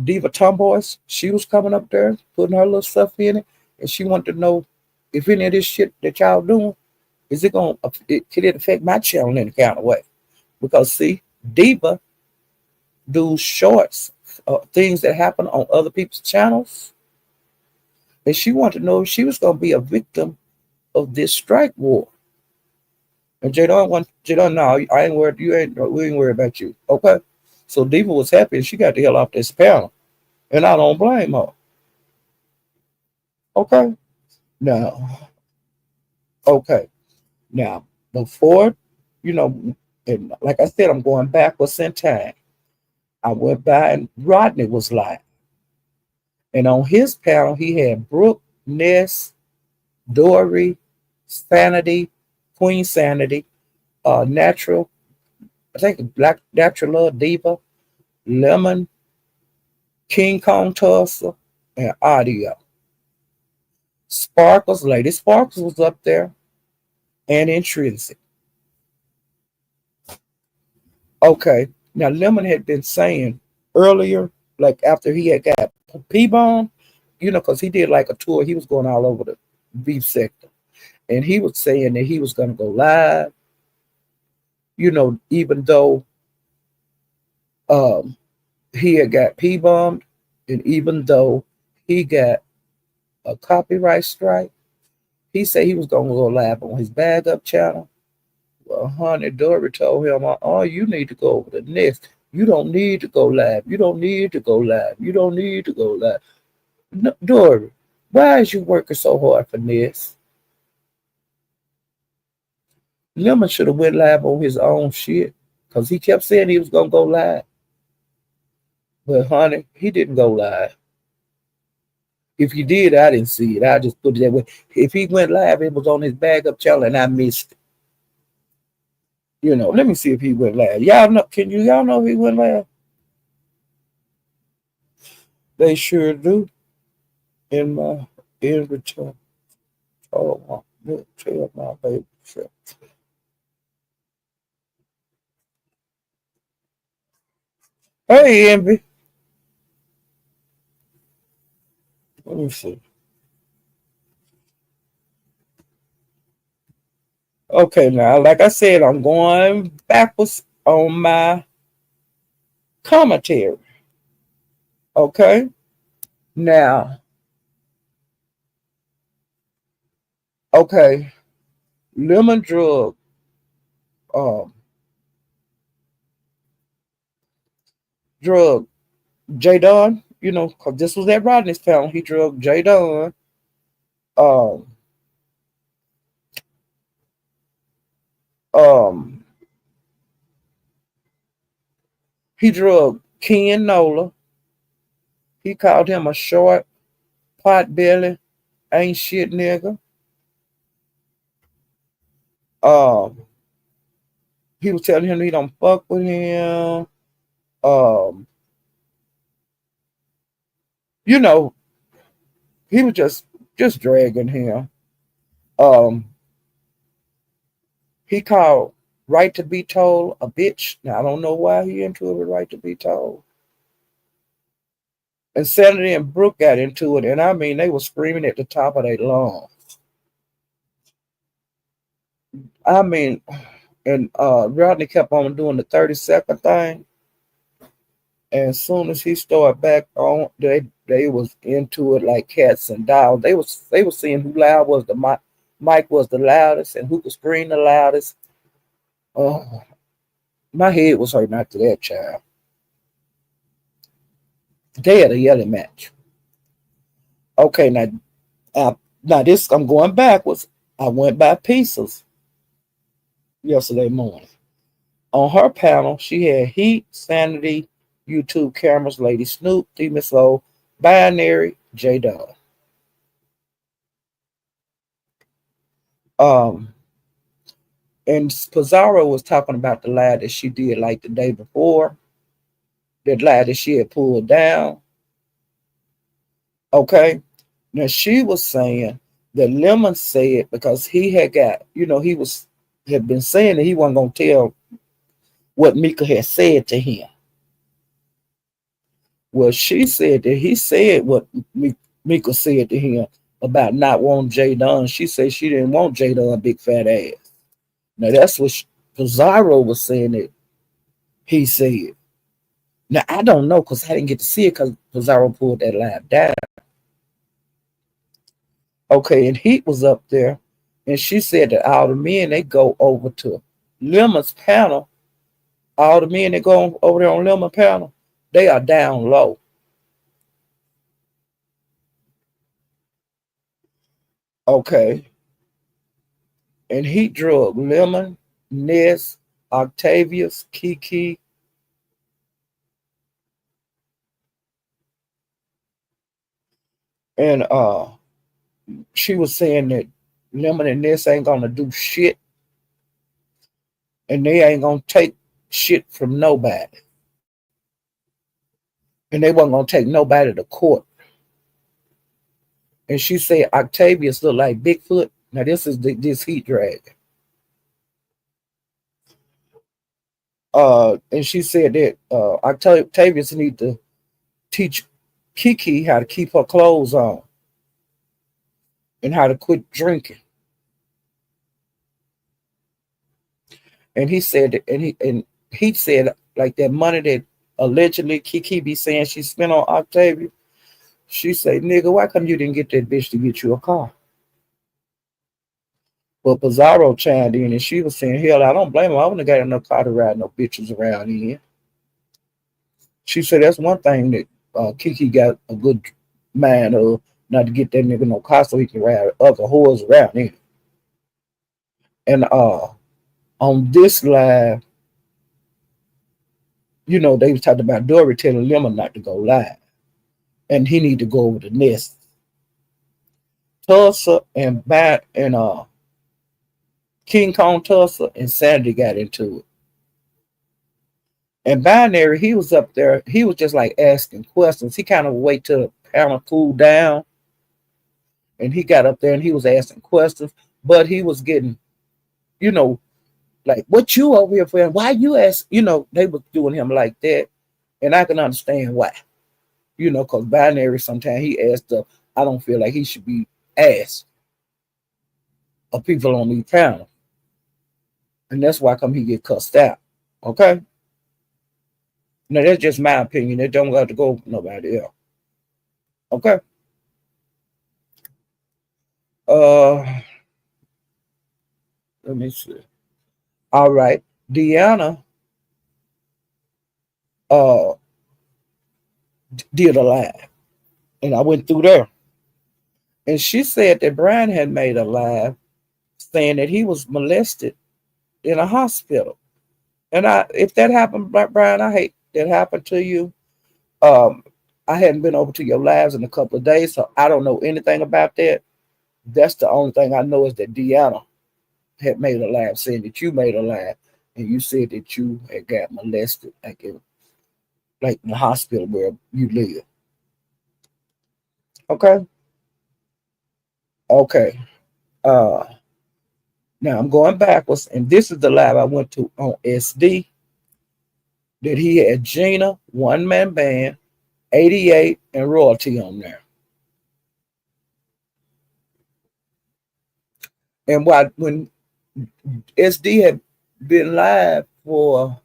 Diva Tomboys, she was coming up there, putting her little stuff in it, and she wanted to know if any of this shit that y'all doing, is it going could it affect my channel in any kind of way? Because see, Diva do shorts, things that happen on other people's channels, and she wanted to know if she was going to be a victim of this strike war. And Jadon, no, I ain't worried. We ain't worried about you. Okay. So Diva was happy and she got the hell off this panel. And I don't blame her. Okay. Now, okay. Now, before, and like I said, I'm going backwards in time. I went by and Rodney was live. And on his panel, he had Brooke, Ness, Dory, Sanity, Queen Sanity, Natural, I think Black Natural Love Diva, Lemon, King Kong Tulsa, and Audio. Sparkles, Lady Sparkles was up there, and Intrinsic. Okay, now Lemon had been saying earlier, like after he had got P-Bomb, because he did like a tour, he was going all over the beef sector. And he was saying that he was going to go live, Even though um, he had got P-bombed, and even though he got a copyright strike, he said he was going to go live on his Bag Up channel. Well, honey, Dory told him, oh, you need to go over the next. You don't need to go live. You don't need to go live. You don't need to go live. No, Dory, why is you working so hard for this? Lemon should have went live on his own shit because he kept saying he was going to go live. But, honey, he didn't go live. If he did, I didn't see it. I just put it that way. If he went live, it was on his Bag Up channel, and I missed it. Let me see if he went live. Y'all know? Y'all know if he went live? They sure do. In my inventory. Oh, tell my baby. Hey, Envy. Let me see. Okay, now, like I said, I'm going backwards on my commentary. Okay? Now, okay, Lemon um, drug J Don, because this was at Rodney's family. He drugged J Don. Um, um, he drugged Ken Nola. He called him a short, pot belly, ain't shit nigga. Um, he was telling him he don't fuck with him. Um, you know, he was just dragging him. Um, he called Right to Be Told a bitch. Now I don't know why he into it with Right to Be Told. And Sanity and Brooke got into it, and I mean they were screaming at the top of their lungs. I mean, and Rodney kept on doing the 30-second thing. And as soon as he started back on, they was into it like cats and dogs. They was seeing who loud was the mic was the loudest and who could scream the loudest. Oh, my head was hurting after that, child. They had a yelling match. Okay, now this I'm going backwards. I went by pieces yesterday morning. On her panel, she had Heat, Sanity, YouTube Cameras, Lady Snoop, Demon Soul, Binary, J Dog. Um, and Pizarro was talking about the lie that she did like the day before, that lie that she had pulled down. Okay. Now she was saying that Lemon said because he had got, had been saying that he wasn't gonna tell what Mika had said to him. Well, she said that he said what Mika said to him about not wanting J Dunn. She said she didn't want J Dunn big fat ass. Now that's what Pizarro was saying that he said. Now I don't know because I didn't get to see it because Pizarro pulled that live down. Okay, and Heat was up there, and she said that all the men they go over to Lemon's panel. All the men that go over there on Lemon panel, they are down low. Okay, and Heat drug Lemon, Ness, Octavius, Kiki, and she was saying that Lemon and Ness ain't gonna do shit, and they ain't gonna take shit from nobody, and they wasn't gonna take nobody to court. And she said Octavius looked like Bigfoot. Now this is this Heat drag. And she said that Octavius need to teach Kiki how to keep her clothes on and how to quit drinking. And he said that, and he said like that money that allegedly Kiki be saying she spent on Octavia. She said, "Nigga, why come you didn't get that bitch to get you a car?" But Pizarro chimed in and she was saying, "Hell, I don't blame her. I wouldn't have got enough car to ride no bitches around in." She said that's one thing that Kiki got a good mind of, not to get that nigga no car so he can ride other whores around in. And on this live, they was talking about Dory telling Lemon not to go live. And he need to go over the nest. Tulsa and King Kong Tulsa and Sandy got into it. And Binary, he was up there, he was just like asking questions. He kind of wait till the panel cooled down. And he got up there and he was asking questions, but he was getting, you know, like, what you over here for? Why you ask? They was doing him like that. And I can understand why. Because Binary sometimes he asked I don't feel like he should be asked of people on these panels. And that's why come he get cussed out. Okay? Now that's just my opinion. It don't got to go with nobody else. Okay? Uh Let me see. All right. Deanna uh did a live. And I went through there. And she said that Brian had made a live saying that he was molested in a hospital. And if that happened, Brian, I hate that happened to you. Um, I hadn't been over to your lives in a couple of days, so I don't know anything about that. That's the only thing I know is that Deanna had made a live saying that you made a live and you said that you had got molested like in the hospital where you live. Okay? Okay. Uh Now I'm going backwards, and this is the live I went to on SD that he had Gina, one man band, 88, and royalty on there. And when SD had been live for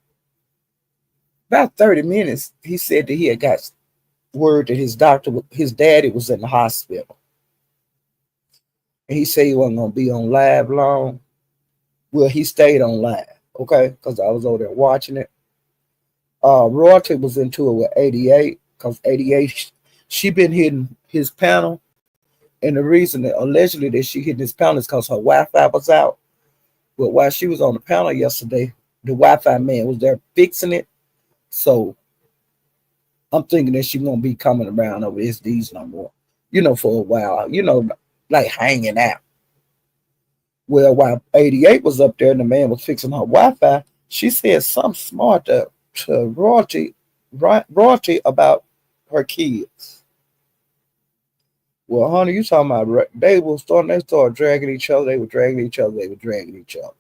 about 30 minutes, he said that he had got word that his daddy was in the hospital. And he said he wasn't going to be on live long. Well, he stayed on live, okay, because I was over there watching it. Royalty was into it with 88, because 88, she been hitting his panel. And the reason that allegedly that she hit his panel is because her Wi-Fi was out. But while she was on the panel yesterday, the Wi-Fi man was there fixing it. So I'm thinking that she won't be coming around over SDs no more, for a while, like hanging out. Well, while 88 was up there and the man was fixing her Wi-Fi, she said something smart to royalty about her kids. Well, honey, you talking about they started dragging each other, they were dragging each other, they were dragging each other.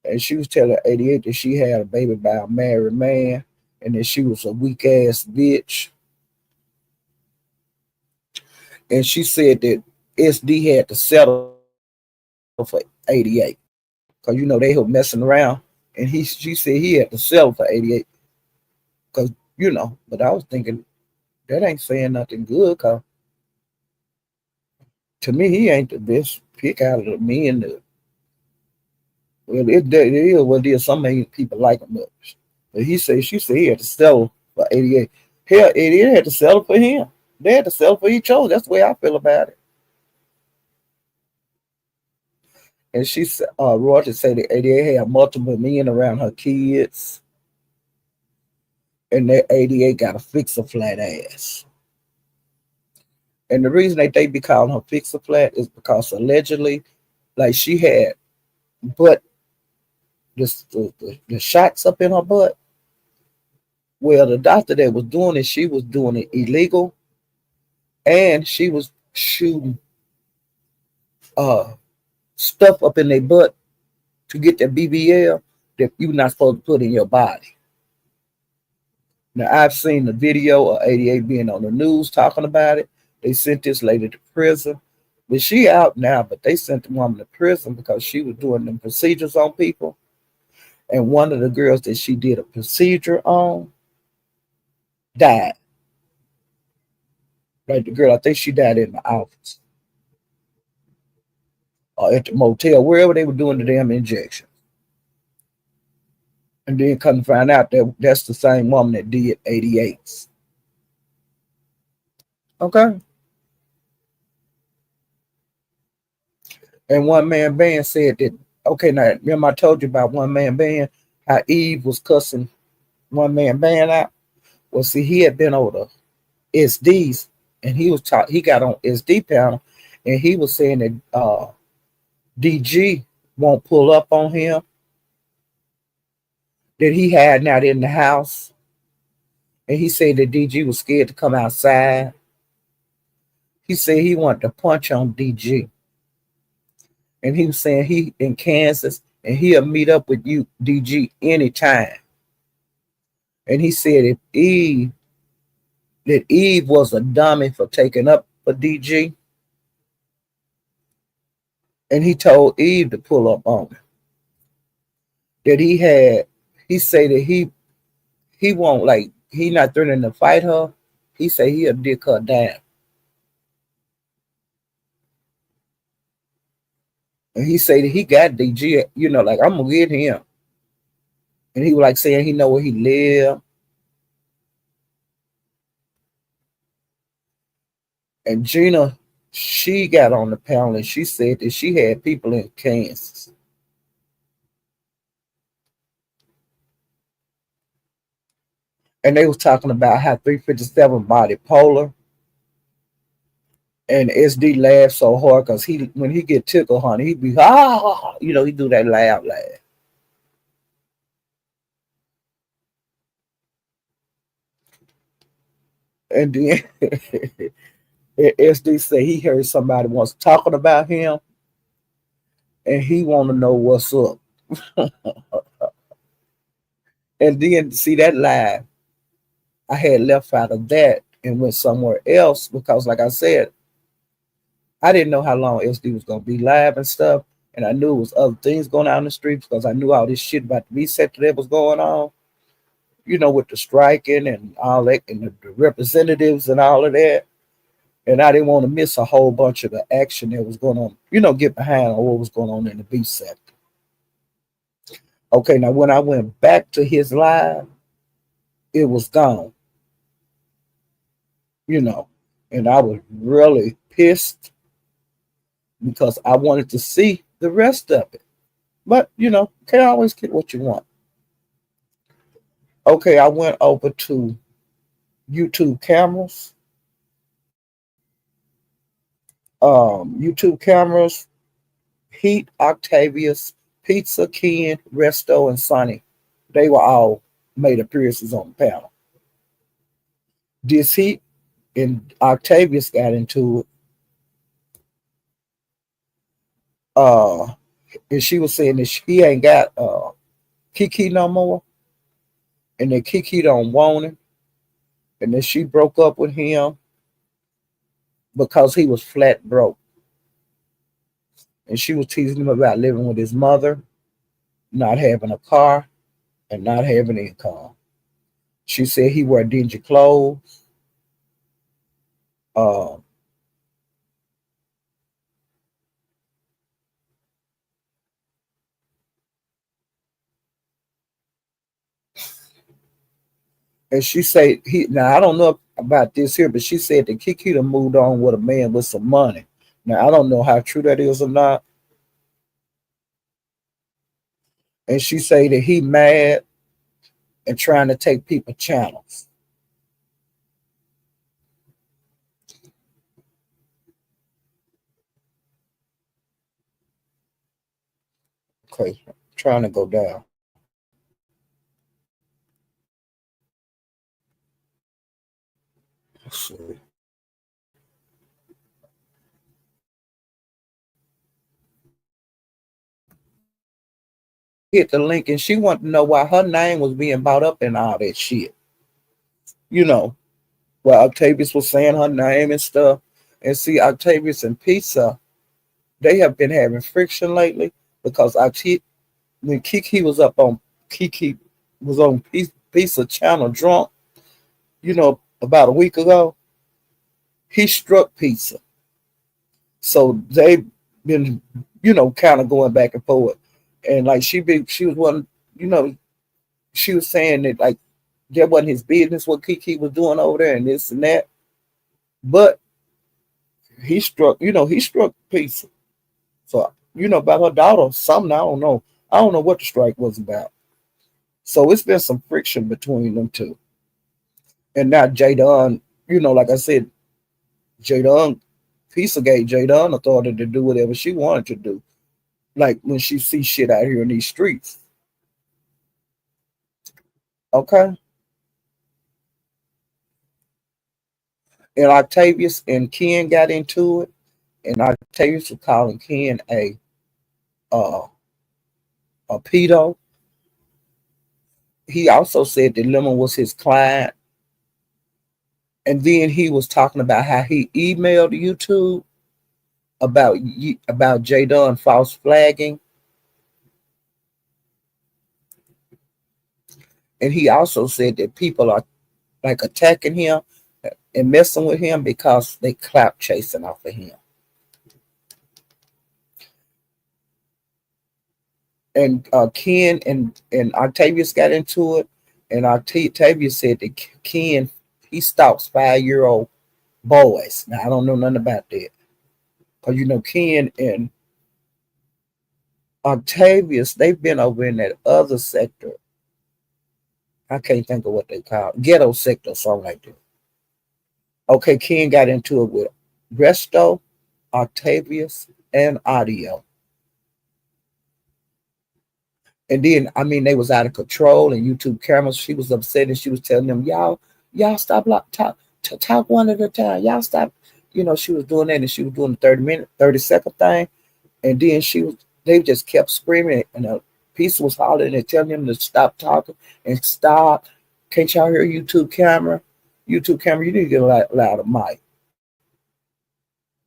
And she was telling 88 that she had a baby by a married man and that she was a weak ass bitch. And she said that SD had to settle for 88. Because they were messing around. And she said he had to settle for 88. Because, but I was thinking that ain't saying nothing good, because to me he ain't the best pick out of the men. Well, it is what it is. Some people like him much. But she said he had to settle for 88. Hell, 88 had to settle for him. They had to settle for each other. That's the way I feel about it. And she said, Roger said that 88 had multiple men around her kids. And that 88 got to fix a flat ass. And the reason they be calling her fix a flat is because allegedly, like she had butt, the shots up in her butt. Well, the doctor that was doing it, she was doing it illegal. And she was shooting stuff up in their butt to get that BBL that you're not supposed to put in your body. Now, I've seen the video of 88 being on the news talking about it. They sent this lady to prison. But she out now, but they sent the woman to prison because she was doing them procedures on people. And one of the girls that she did a procedure on died. Like the girl, I think she died in the office or at the motel, wherever they were doing the damn injection. And then come to find out that that's the same woman that did 88s. Okay. And one man band said that, okay, now remember I told you about one man band, how Eve was cussing one man band out? Well, see, he had been over the SDs and he was taught, he got on SD panel and he was saying that DG won't pull up on him, that he had not in the house. And he said that DG was scared to come outside. He said he wanted to punch on DG. And he was saying he in Kansas and he'll meet up with you, DG, anytime. And he said that Eve was a dummy for taking up for DG. And he told Eve to pull up on him. That he said that he won't, like, he not threatening to fight her. He said he'll dick her down. And he said that he got DG, like, I'm gonna get him. And he was like saying he know where he lived. And Gina, she got on the panel and she said that she had people in Kansas. And they was talking about how 357 bipolar. And SD laughed so hard because when he get tickled, honey, he be he do that loud laugh. And then SD said he heard somebody once talking about him, and he want to know what's up. And then see that live, I had left out of that and went somewhere else because, like I said, I didn't know how long SD was gonna be live and stuff, and I knew it was other things going on in the streets because I knew all this shit about the reset that was going on. With the striking and all that, and the representatives and all of that. And I didn't want to miss a whole bunch of the action that was going on, get behind on what was going on in the beat sector. Okay, now when I went back to his live, it was gone, and I was really pissed because I wanted to see the rest of it. But, can't always get what you want. Okay, I went over to YouTube cameras. YouTube cameras, Heat, Octavius, Pizza, Ken, Resto, and Sonny. They were all made appearances on the panel. This Heat and Octavius got into it. And she was saying that he ain't got Kiki no more. And that Kiki don't want him. And then she broke up with him because he was flat broke. And she was teasing him about living with his mother, not having a car, and not having income. She said he wore dingy clothes. And she said now I don't know about this here, but she said that Kiki done moved on with a man with some money. Now I don't know how true that is or not. And she said that he mad and trying to take people channels. Okay, trying to go down. Let's see. Hit the link and she wanted to know why her name was being brought up in all that shit. While Octavius was saying her name and stuff. And see, Octavius and Pizza, they have been having friction lately because when Kiki was up on Kiki was on Pizza Channel drunk, about a week ago. He struck Pizza. So they've been, kind of going back and forth. And like she was one, you know, she was saying that like that wasn't his business what Kiki was doing over there and this and that. But he struck Pizza. So, about her daughter, something I don't know. I don't know what the strike was about. So it's been some friction between them two. And now Jadon, like I said, Jadon, Pizza gave Jadon authority to do whatever she wanted to do. Like when she sees shit out here in these streets. Okay. And Octavius and Ken got into it. And Octavius was calling Ken uh, a pedo. He also said that Lemon was his client. And then he was talking about how he emailed YouTube about J Dunn false flagging. And he also said that people are like attacking him and messing with him because they clap chasing off of him. And Ken and Octavius got into it. And Octavius said that Ken, he stalks 5-year-old boys. Now, I don't know nothing about that. Because, Ken and Octavius, they've been over in that other sector. I can't think of what they call it. Ghetto sector, something like that. Okay, Ken got into it with Resto, Octavius, and Audio. And then, they was out of control and YouTube cameras. She was upset and she was telling them, y'all stop talk one at a time. Y'all stop. She was doing that and she was doing the 30-second thing. And then they just kept screaming and a piece was hollering and telling them to stop talking and stop. Can't y'all hear YouTube camera? YouTube camera, you need to get a louder mic.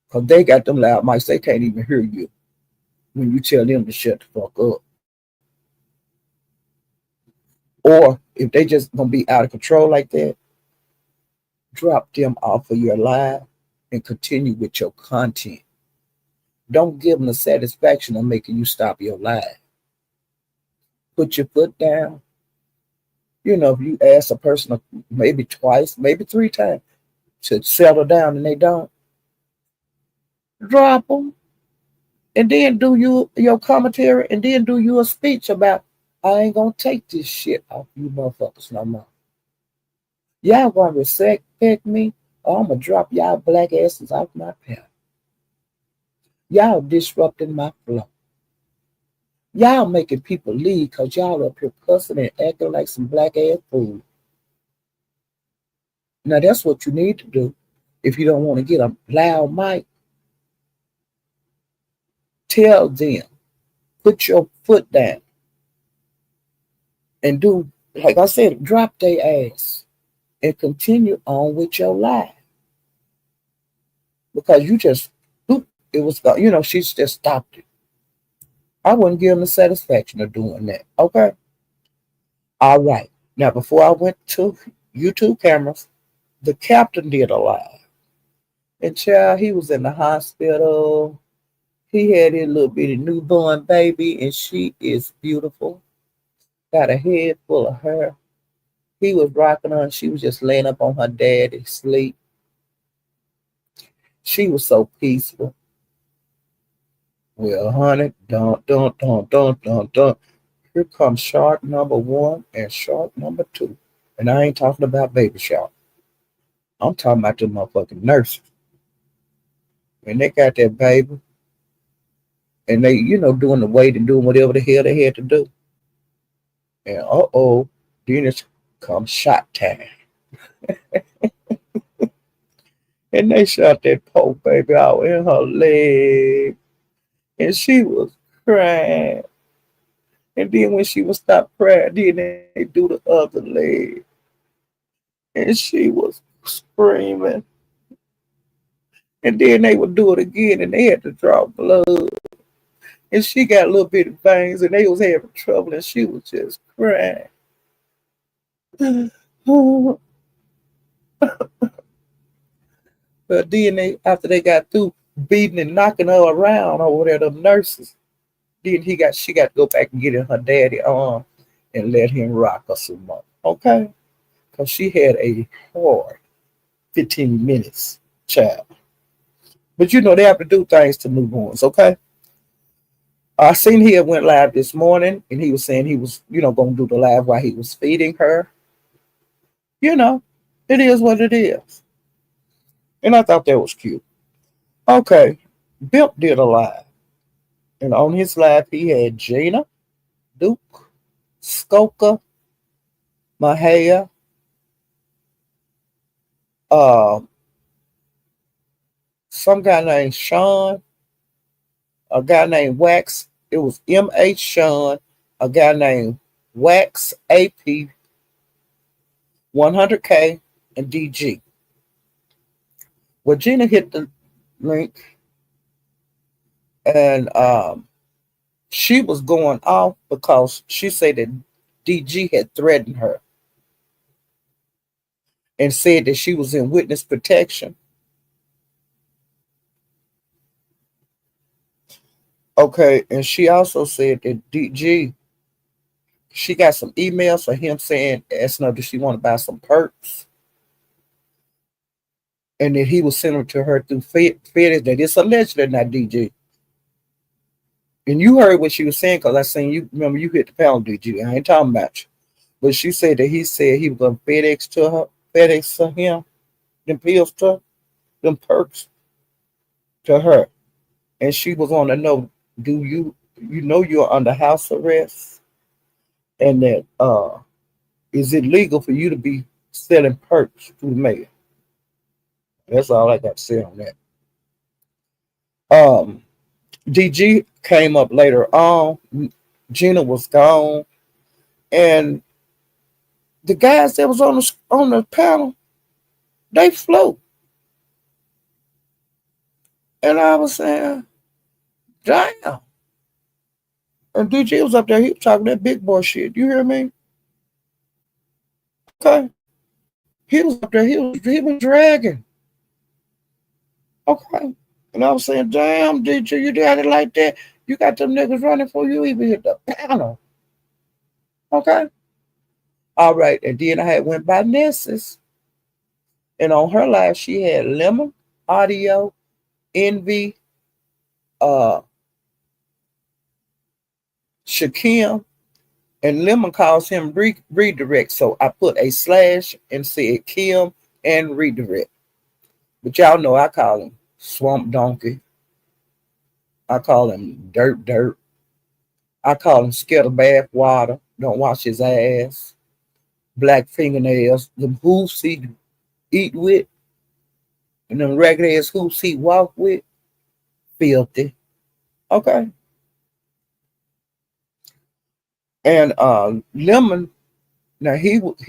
Because they got them loud mics, they can't even hear you when you tell them to shut the fuck up. Or if they just gonna be out of control like that, drop them off of your live and continue with your content. Don't give them the satisfaction of making you stop your live. Put your foot down. If you ask a person maybe twice, maybe 3 times to settle down and they don't, drop them. And then do your commentary and then do you a speech about, I ain't gonna take this shit off you motherfuckers no more. Y'all gonna respect me or I'm gonna drop y'all black asses off my path. Y'all disrupting my flow. Y'all making people leave because y'all up here cussing and acting like some black ass fools. Now that's what you need to do if you don't want to get a loud mic. Tell them, put your foot down and do, like I said, drop their ass and continue on with your life. Because you just, it was, she's just stopped it. I wouldn't give them the satisfaction of doing that. Okay? All right. Now, before I went to YouTube cameras, the captain did a live. And child, he was in the hospital. He had his little bitty newborn baby, and she is beautiful. Got a head full of hair. He was rocking her, and she was just laying up on her daddy's sleep. She was so peaceful. Well, honey, dun, dun, dun, dun, dun, dun. Here comes shark number 1 and shark number 2. And I ain't talking about baby shark. I'm talking about the motherfucking nurses. And they got that baby. And they, doing the wait and doing whatever the hell they had to do. And then it comes shot time. And they shot that poor baby out in her leg. And she was crying. And then when she was stopped crying, then they do the other leg. And she was screaming. And then they would do it again and they had to draw blood. And she got a little bit of veins, and they was having trouble, and she was just crying. But then after they got through beating and knocking her around over there, the nurses, then she got to go back and get in her daddy arm and let him rock her some more. Okay? Because she had a hard 15 minutes, child. But they have to do things to newborns, okay? I seen he had went live this morning, and he was saying he was, going to do the live while he was feeding her. You know, it is what it is. And I thought that was cute. Okay, Bimp did a live. And on his live, he had Gina, Duke, Skoka, Mahaya, uh, some guy named Sean, a guy named Wax. It was M.H. Sean, a guy named Wax AP, 100K, and DG. Well, Gina hit the link, and she was going off because she said that DG had threatened her and said that she was in witness protection. Okay, and she also said that DG, she got some emails for him asking her, does she want to buy some perks? And that he was sending them to her through FedEx. That it's alleged that not DG. And you heard what she was saying because I seen you. Remember, you hit the pound, DG. I ain't talking about you. But she said that he said he was going to FedEx to him, them pills to them perks to her. And she was on the note, do you're under house arrest? And that is it legal for you to be selling perks through the mail? That's all I got to say on that. DG came up later on. Gina was gone, and the guys that was on the panel, they flew. And I was saying, damn. And DG was up there. He was talking that big boy shit. You hear me? Okay. He was up there. He was dragging. Okay. And I was saying, damn, DG, you got it like that. You got them niggas running for you. Even hit the panel. Okay. All right. And then I had went by Nessus. And on her live, she had Lemon, Audio, Envy, Shakim, and Lemon calls him redirect. So I put a slash and said Kim and redirect. But y'all know I call him Swamp Donkey. I call him Dirt. I call him Scared of Bath Water. Don't wash his ass. Black fingernails. Them hoofs he eat with. And them regular ass hoops he walk with. Filthy. Okay. And Lemon, now he drug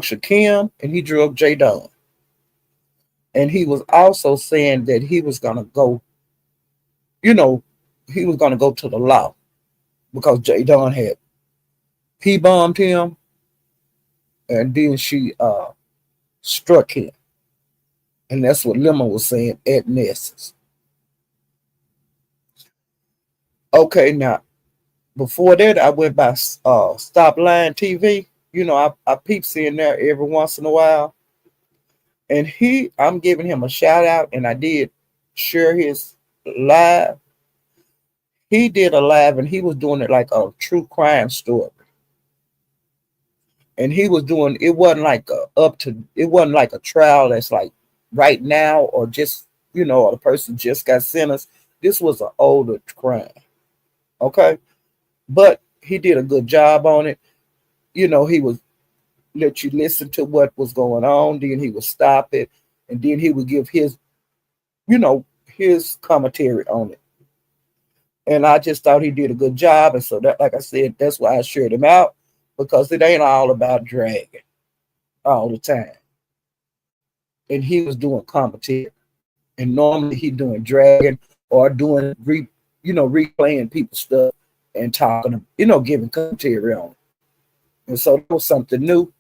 Shakim and he drug J Don. And he was also saying that he was gonna go, he was gonna go to the law because J Don had P-bombed him and then she struck him. And that's what Lemon was saying at Nessus. Okay, now before that, I went by Stop Line TV. I peeps in there every once in a while. And I'm giving him a shout out, and I did share his live. He did a live, and he was doing it like a true crime story. And he was doing, it wasn't like a trial that's like right now or just, or the person just got sentenced. This was an older crime. Okay. But he did a good job on it. He would let you listen to what was going on. Then he would stop it. And then he would give his commentary on it. And I just thought he did a good job. And so that, like I said, that's why I shared him out, because it ain't all about dragging all the time. And he was doing commentary. And normally he doing dragging or doing replaying people's stuff and talking, giving commentary on it. And so that was something new.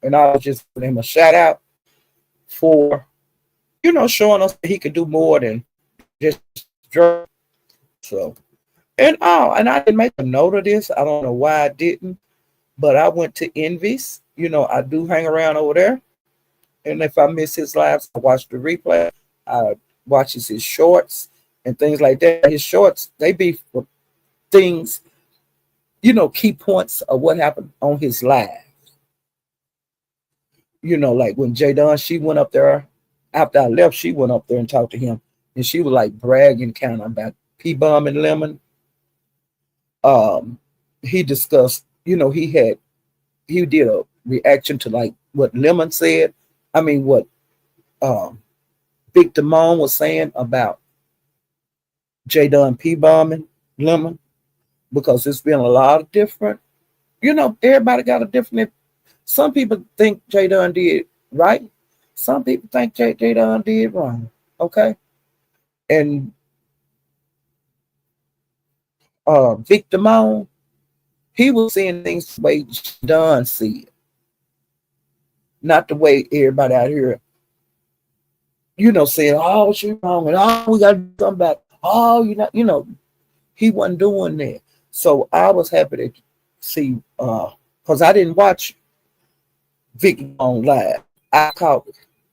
And I was just giving him a shout out for, showing us that he could do more than just drug. So, and I didn't make a note of this. I don't know why I didn't, but I went to Envy's. I do hang around over there. And if I miss his lives, I watch the replay. I watches his shorts and things like that. His shorts, they be for things, key points of what happened on his live. Like when Jay Dunn, she went up there after I left, she went up there and talked to him. And she was like bragging kind of about P-Bomb and Lemon. He discussed, he did a reaction to like what Lemon said. I mean, what Big Damone was saying about J Dunn, P-Bomb and Lemon, because it's been a lot of different, everybody got a different. Some people think J Dunn did right. Some people think J Dunn did wrong. Okay. And Big Damone, he was seeing things the way Dunn see it, not the way everybody out here, saying, "Oh, she wrong," and "Oh, we got to do something about." Oh, he wasn't doing that. So I was happy to see, because I didn't watch Vicky on live. I caught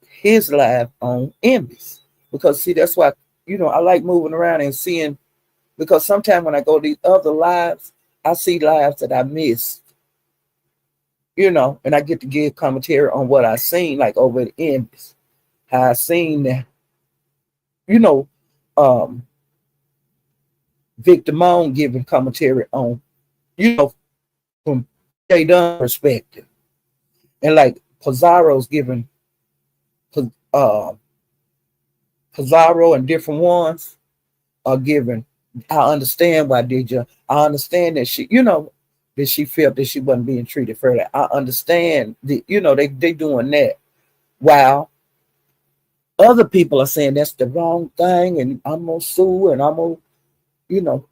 his live on Emmys because see, that's why I like moving around and seeing, because sometimes when I go to these other lives, I see lives that I missed, and I get to give commentary on what I seen, like over the Emmys, how I seen that, um, Vic Damone giving commentary on, from J Dunn perspective, and like Pizarro's giving, uh, Pizarro and different ones are giving. I understand why did you? I understand that she, that she felt that she wasn't being treated fairly. I understand that, they doing that. While other people are saying that's the wrong thing, and I'm gonna sue, and I'm gonna,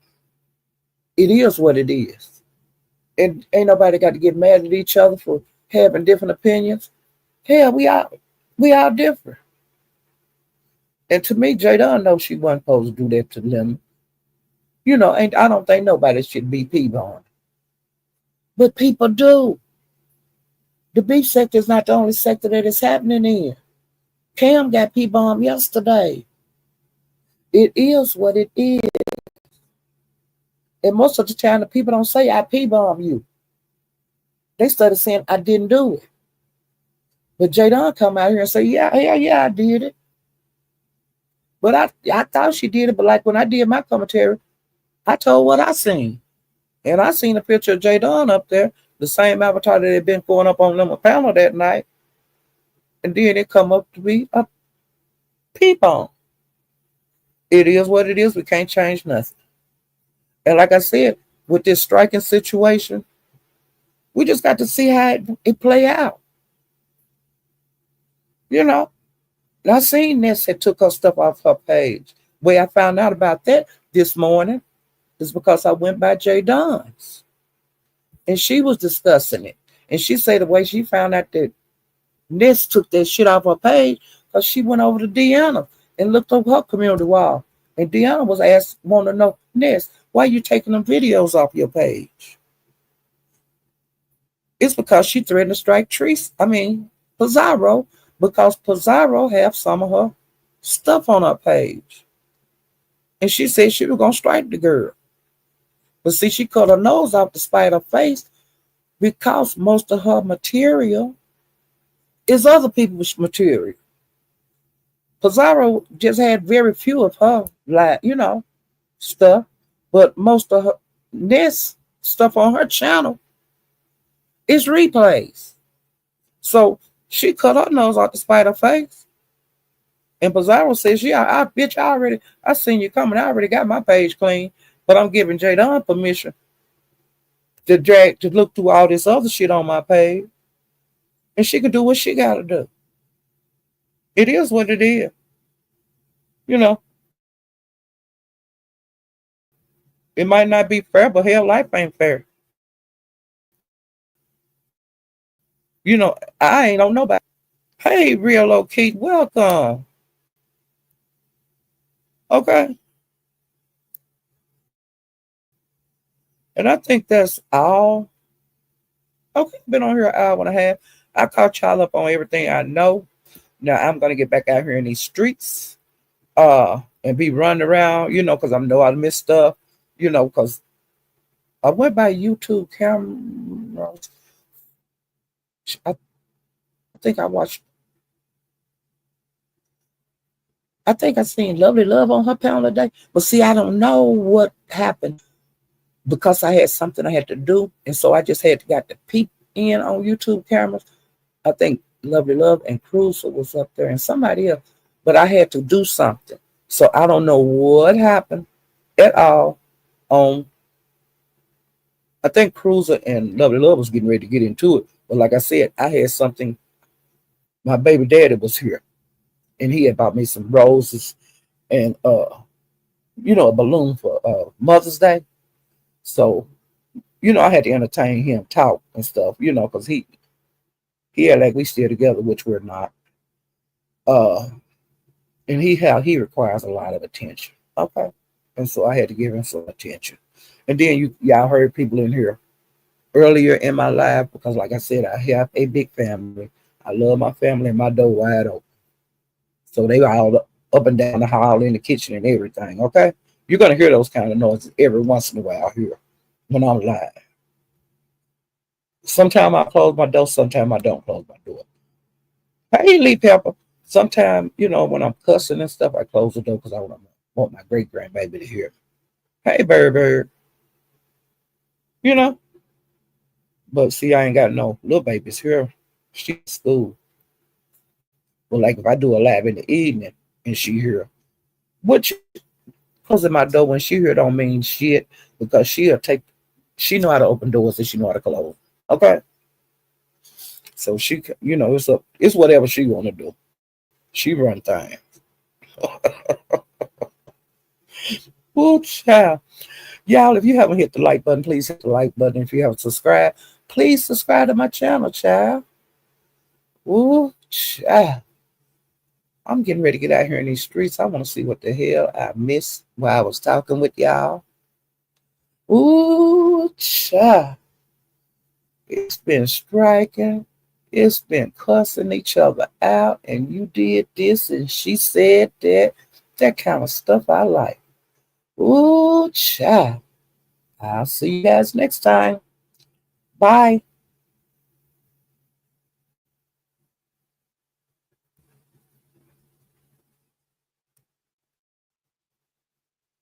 it is what it is, and ain't nobody got to get mad at each other for having different opinions. Hell, we all different. And to me, Jay Dunn knows she wasn't supposed to do that to them. And I don't think nobody should be P-Bomb. But people do. The beef sector is not the only sector that is happening in. Cam got P-Bomb yesterday. It is what it is. And most of the time, the people don't say, I P-Bomb you. They started saying, I didn't do it. But Jay Dunn come out here and say, yeah, I did it. But I thought she did it. But like when I did my commentary, I told what I seen. And I seen a picture of Jay Dunn up there, the same avatar that had been going up on them panel that night. And then it come up to be a P-Bomb. It is what it is. We can't change nothing. And like I said, with this striking situation, we just got to see how it play out. And I seen Ness had took her stuff off her page. The way I found out about that this morning is because I went by Jay Dunn's. And she was discussing it. And she said the way she found out that Ness took that shit off her page because she went over to Deanna and looked up her community wall. And Deanna was wanting to know, Ness, why you taking them videos off your page? It's because she threatened to strike Pizarro, because Pizarro have some of her stuff on her page. And she said she was going to strike the girl. But see, she cut her nose off to spite her face because most of her material is other people's material. Pizarro just had very few of her, stuff. But most of her this stuff on her channel is replays. So she cut her nose off to spite her face. And Pizarro says, yeah, bitch, I seen you coming. I already got my page clean. But I'm giving Jay Dunn permission to look through all this other shit on my page. And she can do what she got to do. It is what it is. It might not be fair, but hell, life ain't fair. You know, I ain't on nobody. Hey, real low key, welcome. Okay. And I think that's all. Okay, been on here an hour and a half. I caught y'all up on everything I know. Now I'm gonna get back out here in these streets, and be running around, because I know I missed stuff, because I went by YouTube camera. I think I watched. I think I seen Lovely Love on her panel today, but see, I don't know what happened because I had something I had to do, and so I just had to got to peep in on YouTube cameras. I think Lovely Love and Cruiser was up there and somebody else, but I had to do something. So I don't know what happened at all on. I think Cruiser and Lovely Love was getting ready to get into it, but like I said, I had something. My baby daddy was here, and he had bought me some roses and a balloon for Mother's Day. So I had to entertain him, talk and stuff, because he had like we still together, which we're not. Uh, and he requires a lot of attention. Okay, and so I had to give him some attention. And then y'all heard people in here earlier in my life because, like I said, I have a big family. I love my family and my door wide open. So they all up and down the hall in the kitchen and everything. Okay, you're gonna hear those kind of noises every once in a while here when I'm live. Sometimes I close my door, sometimes I don't close my door. Hey, Lee Pepper. Sometimes, when I'm cussing and stuff, I close the door because I want my great grandbaby to hear. Hey, bird, bird. You know, but see, I ain't got no little babies here. She's at school. But like if I do a lab in the evening and she here, which closing my door when she here don't mean shit because she know how to open doors and she know how to close. Okay, so it's whatever she want to do. She run things. Ooh, child. Y'all, if you haven't hit the like button, please hit the like button. If you haven't subscribed, please subscribe to my channel, child. Ooh, child. I'm getting ready to get out here in these streets. I want to see what the hell I missed while I was talking with y'all. Ooh, child. It's been striking. It's been cussing each other out. And you did this and she said that. That kind of stuff I like. Ooh, child. I'll see you guys next time. Bye.